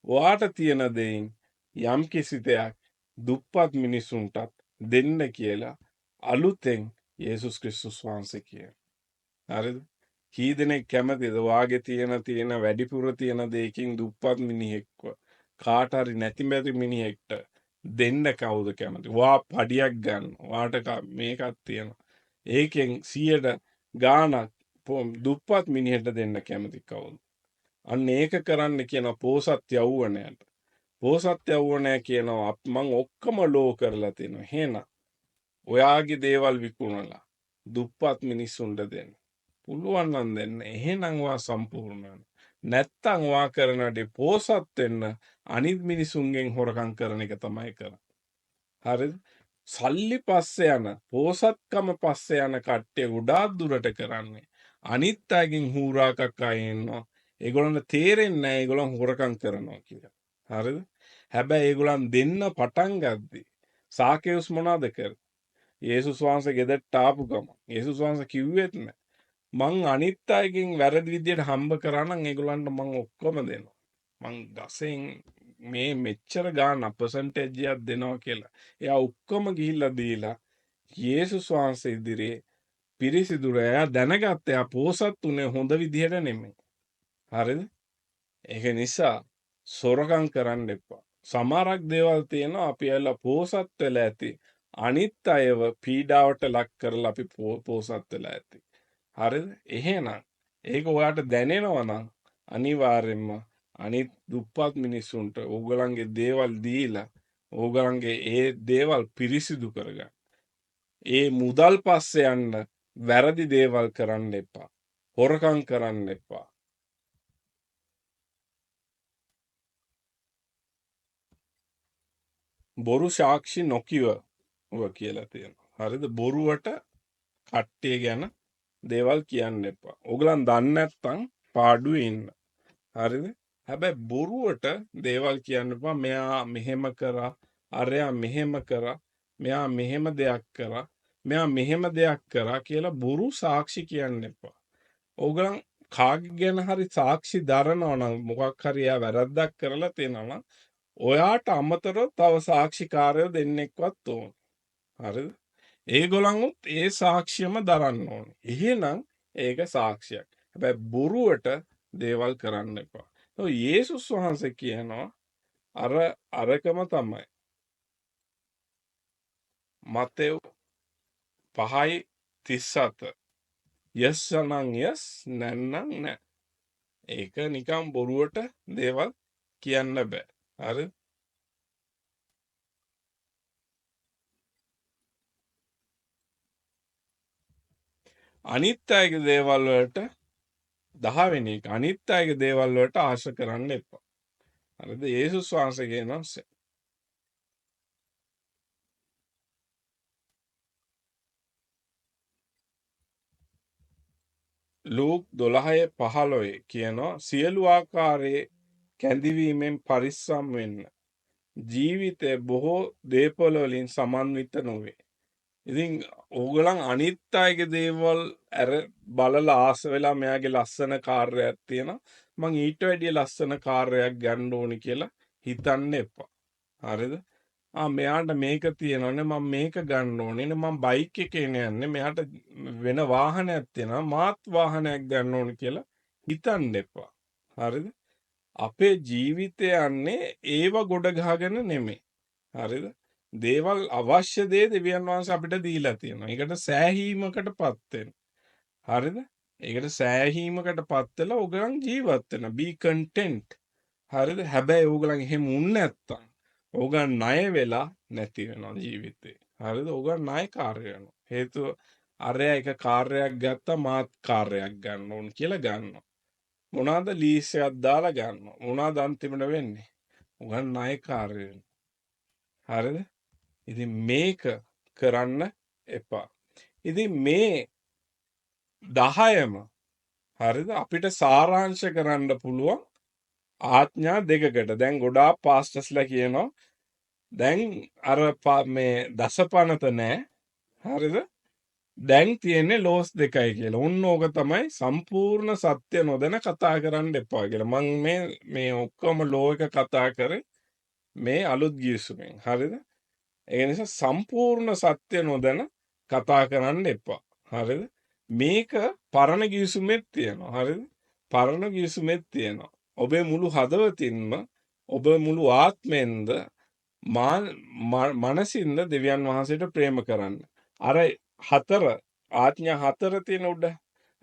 ඔයාට තියෙන දෙයින් යම් කිසි දෙයක් දුප්පත් මිනිස්සුන්ටත් දෙන්න කියලා අලුතෙන් යේසුස් ක්‍රිස්තුස් වහන්සේ කියන. හරිද? කී දෙනෙක් කැමතිද වාගේ තියෙන වැඩිපුර තියෙන දෙයකින් දුප්පත් මිනිහෙක්ව කාට හරි නැති බැරි මිනිහෙක්ට දෙන්න කවුද කැමති? වා පඩියක් ගන්න. වාට මේකක් තියෙනවා. ඒකෙන් 100ට ගාණක් දුප්පත් මිනිහෙට දෙන්න කැමති කවුද? අන්න ඒක කරන්න කියන පෝසත් යවුවනයට. පෝසත් යවුවනය කියනවා මං ඔක්කොම ලෝ කරලා තියෙනවා. එහෙනම් ඔයාගේ දේවල් විකුණලා දුප්පත් මිනිස්සුන්ට දෙන්න. පුළුවන් නම් දෙන්න. එහෙනම් වා සම්පූර්ණ වෙනවා. නැත්තම් වා කරන දේ පෝසත් වෙන්න අනිත් මිනිසුන්ගෙන් හොරකම් කරන එක තමයි කරන්නේ. හරිද? සල්ලි පස්සේ යන පෝසත්කම පස්සේ යන කට්ටිය ගොඩාක් දුරට කරන්නේ අනිත් අයගෙන් හූරා කක්කා ඉන්නවා. ඒගොල්ලන්ට තේරෙන්නේ නැහැ ඒගොල්ලන් හොරකම් කරනවා කියලා. හරිද? හැබැයි ඒගොල්ලන් දෙන්න පටන් ගද්දි සාකේවුස් මොනවද කරේ? යේසුස් වහන්සේ ගෙදරට ආපු ගම යේසුස් වහන්සේ කිව්වෙත් නෑ මං අනිත් අයගෙන් වැරදි විදියට හම්බ කරා නම් ඒගොල්ලන්ට මං ඔක්කොම දෙනවා. මං දසෙන් මේ මෙච්චර ගාන පර්සන්ටේජ් එකක් දෙනවා කියලා. එයා ඔක්කොම ගිහිල්ලා දීලා යේසුස් වහන්සේ ඉදිරියේ පිරිසිදුර එයා දැනගත්ත එයා පෝසත් උනේ හොඳ විදියට නෙමෙයි. හරිද? ඒක නිසා සොරකම් කරන්න එපා. සමහරක් දේවල් තියෙනවා අපි ඇවිල්ලා පෝසත් වෙලා ඇති. අනිත් අයව පීඩාවට ලක් කරලා අපි පෝසත් වෙලා ඇති. හරිද? එහෙනම් ඒක ඔයාට දැනෙනවා නම් අනිවාර්යෙන්ම අනිත් දුප්පත් මිනිස්සුන්ට ඕගලන්ගේ දේවල් දීලා ඕගලන්ගේ ඒ දේවල් පිරිසිදු කරගන්න. ඒ මුදල් පස්සේ යන්න වැරදි දේවල් කරන්න එපා. හොරකම් කරන්න එපා. බොරු සාක්ෂි නොකිව කියලා තියෙනවා. හරිද? බොරුවට කට්ටිය ගැන දේවල් කියන්න එපා. ඕගලන් දන්නේ නැත්නම් පාඩුවේ ඉන්න. හරිද? හැබැයි බොරුවට දේවල් කියන්න එපා. මෙයා මෙහෙම කරා, අරයා මෙහෙම කරා, මෙයා මෙහෙම දෙයක් කරා, මෙයා මෙහෙම දෙයක් කරා කියලා බොරු සාක්ෂි කියන්න එපා. ඕගලන් කාගේ ගැන හරි සාක්ෂි දරනවා නම් මොකක් හරි එයා වැරද්දක් කරලා තියෙනවා නම් ඔයාට අමතරව තව සාක්ෂිකාරයෝ දෙන්නෙක්වත් ඕන. හරිද? ඒගොල්ලන්වත් ඒ සාක්ෂියම දරන්න ඕන. එහෙනම් ඒක සාක්ෂියක්. හැබැයි බොරුවට දේවල් කරන්න එපා. යේසුස් වහන්සේ කියනවා අරකම තමයි. මතෙව් 5:37 යස් නම් යස් නැන්නම් නෑ. ඒක නිකම් බොරුවට දේවල් කියන්න බෑ. හරි? අනිත් අයගේ දේවල් වලට 10 වෙනි එක අනිත් අයගේ දේවල් වලට ආශ කරන්න එපා. හරිද? යේසුස් වහන්සේ කියනවා ලූක් 12:15 කියනවා සියලු ආකාරයේ කැඳිවීමෙන් පරිස්සම් වෙන්න. ජීවිතය බොහෝ දේපොළ වලින් සමන්විත නොවේ. ඉතින් ඕගොල්ලන් අනිත් අයගේ දේවල් අර බලලා ආස වෙලා මෙයාගේ ලස්සන කාර්යයක් තියෙනවා. මං ඊට වැඩිය ලස්සන කාර්යයක් ගන්න ඕනි කියලා හිතන්න එපා. හරිද? මෙයාට මේක තියෙනවනේ මම මේක ගන්න ඕනේ නේ මම බයික් එකේ යන්නේ මෙයාට වෙන වාහනයක් තියෙනවා මාත් වාහනයක් ගන්න ඕනේ කියලා හිතන්න එපා. හරිද? අපේ ජීවිතය යන්නේ ඒව ගොඩ ගහගෙන නෙමෙයි. හරිද? දේවල් අවශ්‍ය දේ දෙවියන් වහන්සේ අපිට දීලා තියෙනවා. ඒකට සෑහීමකටපත් වෙන්න. හරිද? ඒකට සෑහීමකටපත් වෙලා ඕගලන් ජීවත් වෙන්න. be content. හරිද? හැබැයි ඕගලන් එහෙම වුණ නැත්තම් ඕගන් ණය වෙලා නැති වෙනවා ජීවිතේ. හරිද? ඕගන් ණයකාරය වෙනවා. හේතුව අරයා එක කාර්යයක් ගත්තා මාත් කාර්යයක් ගන්න ඕන කියලා ගන්නවා. මොනවාද ලීස් එකක් දාලා ගන්නවා. මොනවාද අන්තිමට වෙන්නේ? ඕගන් ණයකාරය වෙනවා. හරිද? ඉතින් මේක කරන්න එපා. ඉතින් මේ 10ම හරිද අපිට සාරාංශ කරන්න පුළුවන් ආඥා දෙකකට. දැන් ගොඩාක් පාස්ටර්ස්ලා කියනවා දැන් අර මේ දසපනත නෑ. හරිද? දැන් තියෙන්නේ ලෝස් දෙකයි කියලා. උන් ඕක තමයි සම්පූර්ණ සත්‍ය නොදැන කතා කරන්න එපා කියලා. මම මේ ඔක්කොම ලෝ එක කතා කරේ මේ අලුත් ගිවිසුමෙන්. හරිද? ඒ නිසා සම්පූර්ණ සත්‍ය නොදැන කතා කරන්න එපා. හරිද? මේක පරණ ගිවිසුමෙත් තියෙනවා. හරිද? පරණ ගිවිසුමෙත් තියෙනවා. ඔබේ මුළු හදවතින්ම ඔබ මුළු ආත්මෙන්ද මනසින්ද දෙවියන් වහන්සේට ප්‍රේම කරන්න. අර හතර ආඥා හතර තියෙන උඩ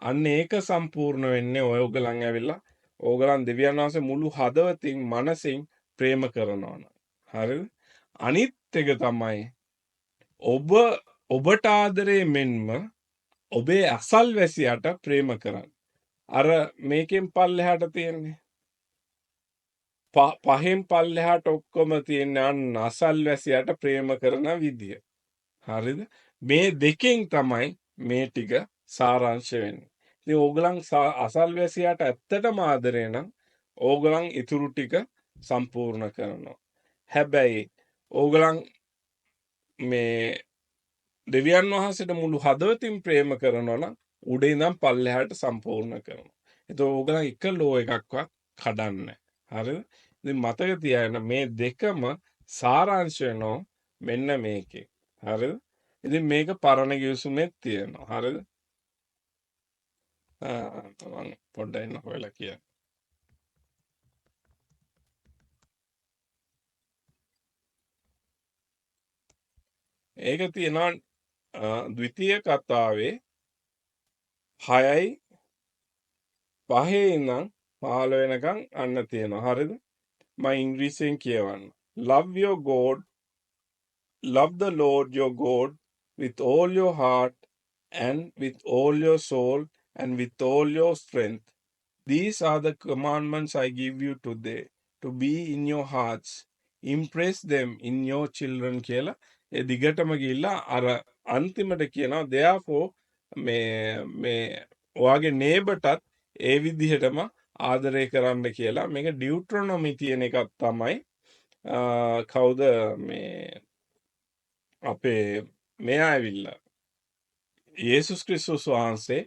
අන්න ඒක සම්පූර්ණ වෙන්නේ ඔයගලන් ඇවිල්ලා ඕගලන් දෙවියන් වහන්සේ මුළු හදවතින් මනසින් ප්‍රේම කරනවා. හරිද? අනිත් එක තමයි ඔබට ආදරේ මෙන්ම ඔබේ අසල්වැසියාට ප්‍රේම කරන්න. අර මේකෙන් පල්ලෙහාට තියෙන්නේ පහෙන් පල්ලෙහාට ඔක්කොම තියෙන අන්න අසල්වැසියාට ප්‍රේම කරන විදිය. හරිද? මේ දෙකෙන් තමයි මේ ටික සාරාංශ වෙන්නේ. ඉතින් ඕගලන් අසල්වැසියාට ඇත්තටම ආදරේ නම් ඕගලන් ඉතුරු ටික සම්පූර්ණ කරනවා. හැබැයි ඕගලන් මේ දෙවියන් වහන්සේට මුළු හදවතින් ප්‍රේම කරනවා නම් උඩ ඉඳන් පල්ලෙහාට සම්පූර්ණ කරනවා. ඒතකොට ඕගලන් එක ලෝ එකක්වත් කඩන්නේ. හරිද? ඉතින් මතක තියාගන්න මේ දෙකම සාරාංශ වෙනවා මෙන්න මේකේ. හරිද? ඉතින් මේක පරණ ගිවිසුමෙත් තියෙනවා. හරිද? මම පොඩ්ඩක් ඉන්න හොයලා කියන්න. ඒක තියෙනවා ද්විතීය කතාවේ 6:5 ඉඳන් 15 වෙනකන් අන්න තියෙනවා. හරිද? මම ඉංග්‍රීසියෙන් කියවන්න. Love the Lord your God with all your heart and with all your soul and with all your strength. These are the commandments I give you today to be in your hearts. Impress them in your children කියලා ඒ දිගටම ගිහිල්ලා අර අන්තිමට කියනවා therefore මේ ඔයාගේ neighborටත් ඒ විදිහටම ආදරය කරන්න කියලා. මේක ඩියුට්‍රොනොමි තියෙන එකක් තමයි කවුද මේ අපේ මෙයා ඇවිල්ලා යේසුස් ක්‍රිස්තුස් වහන්සේ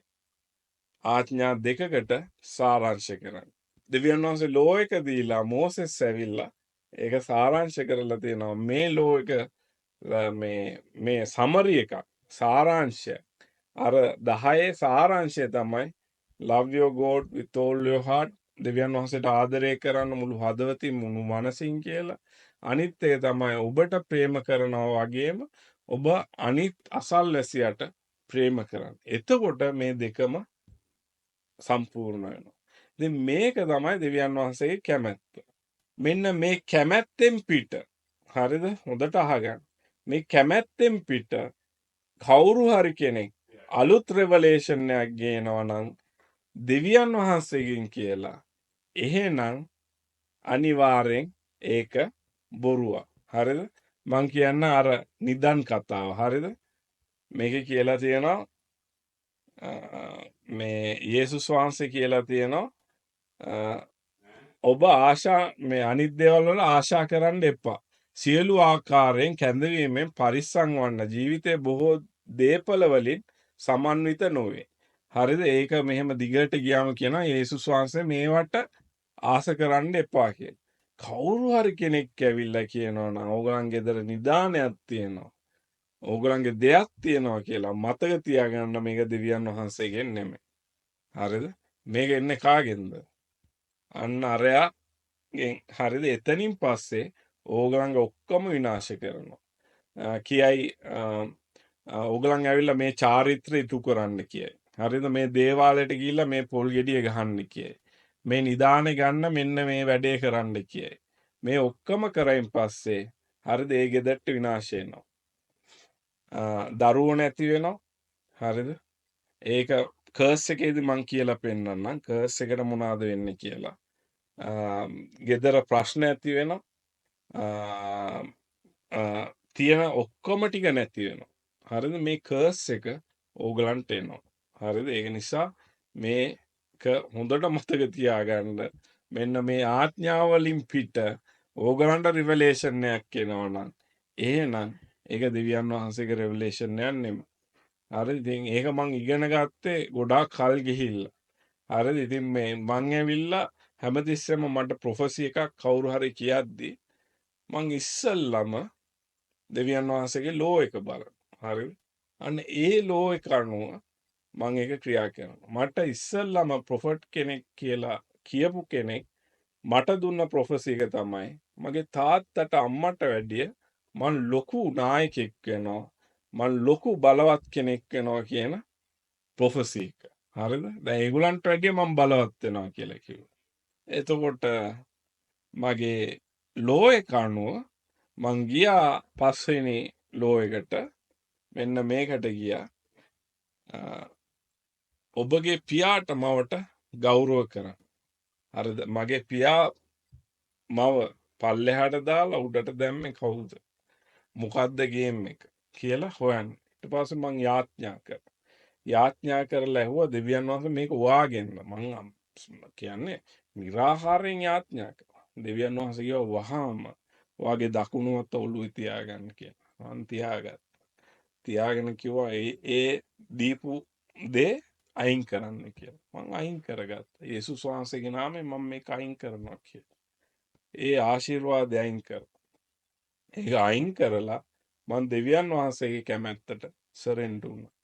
ආඥා දෙකකට සාරාංශ කරන්න. දෙවියන් වහන්සේ ලෝ එක දීලා මෝසෙස් ඇවිල්ලා ඒක සාරාංශ කරලා තියෙනවා. මේ ලෝ එක මේ සමරි එකක් සාරාංශය. අර 10 සාරාංශය තමයි love your God with all your heart. දෙවියන් වහන්සේට ආදරය කරන්න මුළු හදවතින් මුළු මනසින් කියලා. අනිත් එක තමයි ඔබට ප්‍රේම කරනවා වගේම ඔබ අනිත් අසල්වැසියට ප්‍රේම කරන්න. එතකොට මේ දෙකම සම්පූර්ණ වෙනවා. ඉතින් මේක තමයි දෙවියන් වහන්සේගේ කැමැත්ත. මෙන්න මේ කැමැත්තෙන් පිට හරිද? හොඳට අහගන්න. මේ කැමැත්තෙන් පිට කවුරු හරි කෙනෙක් අලුත් රෙවලේෂන් එකක් ගේනවා නම් දෙවියන් වහන්සේගෙන් කියලා එහෙනම් අනිවාර්යෙන් ඒක බොරුවක්. හරිද? මං කියන්න අර නිදන් කතාව. හරිද? මේක කියලා තියෙනවා මේ යේසුස් වහන්සේ කියලා තියෙනවා ඔබ ආශා මේ අනිත් දේවල් වල ආශා කරන්න එපා. සියලු ආකාරයෙන් කැඳවීමෙන් පරිස්සම් වන්න. ජීවිතේ බොහෝ දේපල වලින් සමන්විත නොවේ. හරිද? ඒක මෙහෙම දිගට ගියාම කියනවා යේසුස් වහන්සේ මේවට ආස කරන්න එපා කියලා. කවුරු හරි කෙනෙක් ඇවිල්ලා කියනවා නම් ඕගලන්ගේ ගෙදර නිදානයක් තියෙනවා. ඕගලන්ගේ දෙයක් තියෙනවා කියලා මතක තියාගන්න මේක දෙවියන් වහන්සේගෙන් නෙමෙයි. හරිද? මේක එන්නේ කාගෙන්ද? අන්න අරයාගෙන්. හරිද? එතනින් පස්සේ ඕගලන්ගේ ඔක්කොම විනාශ කරනවා. කියයි ඕගලන් ඇවිල්ලා මේ චාරිත්‍රය ඉටු කරන්න කියයි. හරිද? මේ දේවාලයට ගිහිල්ලා මේ පොල් ගෙඩිය ගහන්න කියයි. මේ නිදානේ ගන්න මෙන්න මේ වැඩේ කරන්න කියයි. මේ ඔක්කොම කරයින් පස්සේ හරිද? ඒ ගෙදරට විනාශ වෙනවා. දරුවෝ නැති වෙනවා. හරිද? ඒක කර්ස් එකේදී මං කියලා පෙන්නන්නම්. කර්ස් එකට මොනවද වෙන්නේ කියලා. ගෙදර ප්‍රශ්න ඇති වෙනවා. තියෙන ඔක්කොම ටික නැති වෙනවා. හරිද? මේ කර්ස් එක ඕගලන්ට එනවා. හරිද? ඒක නිසා මේක හොඳට මතක තියාගන්න. මෙන්න මේ ආඥාවලින් පිට ඕගලන්ට රිවලේෂන් එකක් එනවා නම් එහෙනම් ඒක දෙවියන් වහන්සේගේ රෙවලේෂන් එකක් නෙමෙයි. හරිද? ඉතින් ඒක මං ඉගෙන ගත්තේ ගොඩාක් කල් ගිහිල්ලා. හරිද? ඉතින් මේ මං ඇවිල්ලා හැමතිස්සෙම මට ප්‍රොෆෙසි එකක් කවුරු හරි කියද්දි මං ඉස්සල්ලාම දෙවියන් වහන්සේගේ ලෝ එක බලනවා. හරිද? අන්න ඒ ලෝ එක අනුව මං ඒක ක්‍රියා කරනවා. මට ඉස්සල්ලාම ප්‍රොෆට් කෙනෙක් කියලා කියපු කෙනෙක් මට දුන්න ප්‍රොෆෙසි එක තමයි මගේ තාත්තට අම්මට වැඩිය මං ලොකු නායකයෙක් වෙනවා. මං ලොකු බලවත් කෙනෙක් වෙනවා කියන ප්‍රොෆෙසි එක. හරිද? දැන් ඒගොල්ලන්ට වැඩිය මං බලවත් වෙනවා කියලා කිව්වා. එතකොට මගේ ලෝ එක අනුව මං ගියා පස්වෙනි ලෝ එකට මෙන්න මේකට ගියා. ඔබගේ පියාට මවට ගෞරව කරන්න. හරිද? මගේ පියා මව පල්ලෙහාට දාලා උඩට දැම්මේ කවුද? මොකද්ද ගේම් එක කියලා හොයන්න. ඊට පස්සේ මං යාඥා කරා. යාඥා කරලා ඇහුවා දෙවියන් වහන්සේ මේක වාගෙන්න. මං කියන්නේ निराහාරයෙන් යාඥා කරා. දෙවියන් වහන්සේ කිව්වා වහාම වාගේ දකුණු අත ඔළුවේ තියාගන්න කියලා. මං තියාගත්තා. තියාගෙන කිව්වා ඒ දීපු දේ අයින් කරන්න කියලා. මං අයින් කරගත්තා. යේසුස් වහන්සේගේ නාමයෙන් මම මේක අයින් කරනවා කියලා. ඒ ආශිර්වාදය අයින් කරා. ඒක අයින් කරලා මං දෙවියන් වහන්සේගේ කැමැත්තට සරෙන්ඩර් වුණා.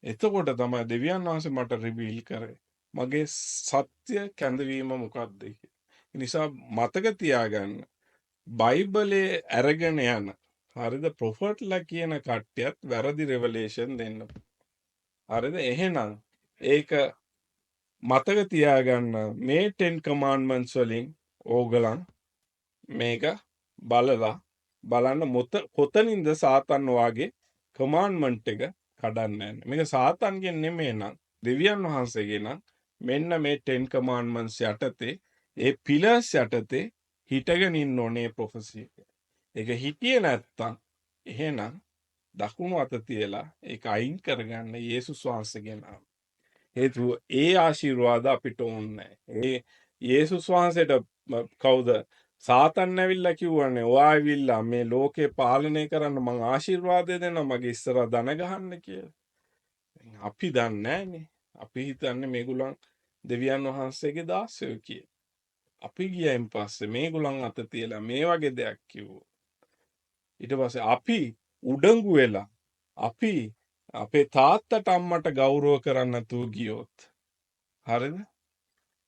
එතකොට තමයි දෙවියන් වහන්සේ මට රිවීල් කරේ මගේ සත්‍ය කැඳවීම මොකක්ද කියලා. ඒ නිසා මතක තියාගන්න බයිබලයේ අරගෙන යන හරිද ප්‍රොෆට්ලා කියන කට්ටියත් වැරදි රෙවලේෂන් දෙන්න. හරිද? එහෙනම් ඒක මතක තියාගන්න මේ 10 commandments වලින් ඕගලන් මේක බලන්න කොතනින්ද සාතන් වාගේ commandment එක කඩන්න යන්නේ. මේක සාතන්ගෙන් නෙමෙයි නම් දෙවියන් වහන්සේගේ නම් මෙන්න මේ 10 commandments යටතේ ඒ pillars යටතේ හිටගෙන ඉන්න ඕනේ ප්‍රොෆෙසි එක. ඒක හිටියේ නැත්තම් එහෙනම් දකුණු අත තියලා ඒක අයින් කරගන්න යේසුස් වහන්සේගේ නම. හේතුව ඒ ආශිර්වාද අපිට ඕනේ නැහැ. යේසුස් වහන්සේට කවුද සාතන් ඇවිල්ලා කිව්වනේ ඔයා ඇවිල්ලා මේ ලෝකේ පාලනය කරන්න මං ආශිර්වාදය දෙනවා මගේ ඉස්සරහ දන ගහන්න කියලා. අපි දන්නේ නැහනේ. අපි හිතන්නේ මේගොල්ලන් දෙවියන් වහන්සේගේ දාසයෝ කියලා. අපි ගියයින් පස්සේ මේගොල්ලන් අත තියලා මේ වගේ දෙයක් කිව්වෝ. ඊට පස්සේ අපි උඩඟු වෙලා අපි අපේ තාත්තට අම්මට ගෞරව කරන්න නැතුව ගියොත් හරිද?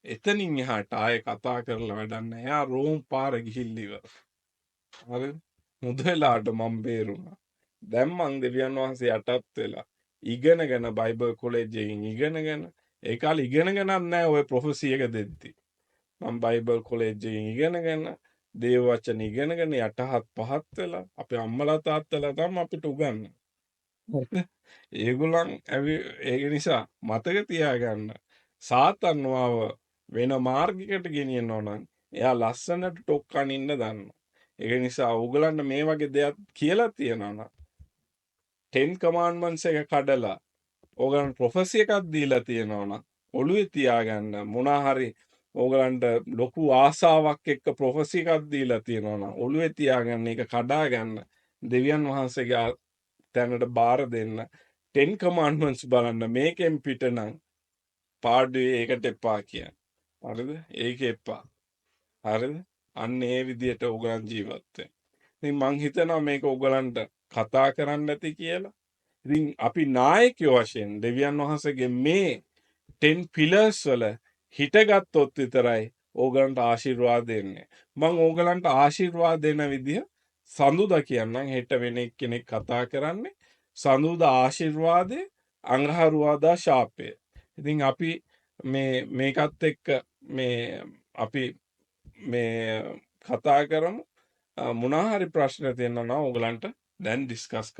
එතනින් එහාට ආයෙ කතා කරලා වැඩක් නැහැ. එයා රෝම් පාර ගිහිල්ලා ඉවර. හරිද? මුදලාට මම බේරුණා. දැන් මං දෙවියන් වහන්සේ යටත් වෙලා ඉගෙනගෙන බයිබල් කොලෙජ්ජකින් ඉගෙනගෙන ඒ කාලේ ඉගෙනගෙනත් නැහැ ඔය ප්‍රොෆෙසි එක දෙද්දි. මම බයිබල් කොලෙජ්ජකින් ඉගෙනගෙන දේව වචන ඉගෙනගෙන යටහත් පහත් වෙලා අපේ අම්මලා තාත්තලා තමයි අපිට උගන්වන්නේ. ඒගොල්ලන් ඒක නිසා මතක තියාගන්න සාතන් වාව වෙන මාර්ගයකට ගෙනියනවා නම් එයා ලස්සනට ටොක්කන් ඉන්න දන්නවා. ඒක නිසා ඕගලන්ට මේ වගේ දෙයක් කියලා තියෙනවා නම් 10 commandments එක කඩලා ඕගලන්ට ප්‍රොෆෙසි එකක් දීලා තියෙනවා නම් ඔළුවේ තියාගන්න මොනා හරි ඕගලන්ට ලොකු ආසාවක් එක්ක ප්‍රොෆෙසි එකක් දීලා තියෙනවා නම් ඔළුවේ තියාගන්න ඒක කඩා ගන්න දෙවියන් වහන්සේගේ තැනට බාර දෙන්න 10 commandments බලන්න මේකෙන් පිට නම් පාඩුවේ ඒකට එපා කියන්නේ. හරිද? ඒක එපා. හරිද? අන්න ඒ විදිහට ඕගලන් ජීවත් වෙන්න. ඉතින් මං හිතනවා මේක ඕගලන්ට කතා කරන්න ඇති කියලා. ඉතින් අපි නායකයෝ වශයෙන් දෙවියන් වහන්සේගේ මේ 10 pillars වල හිටගත්තොත් විතරයි ඕගලන්ට ආශිර්වාද දෙන්නේ. මං ඕගලන්ට ආශිර්වාද දෙන විදිහ සඳුදා කියන්නම් හෙට වෙන කෙනෙක් කතා කරන්නේ සඳුදා ආශිර්වාදේ අඟහරුවාදා ශාපය. ඉතින් අපි මේකත් එක්ක අපි කතා කරමු. මොනවා හරි ප්‍රශ්න තියෙනවා නම් ඕගලන්ට දැන් ඩිස්කස්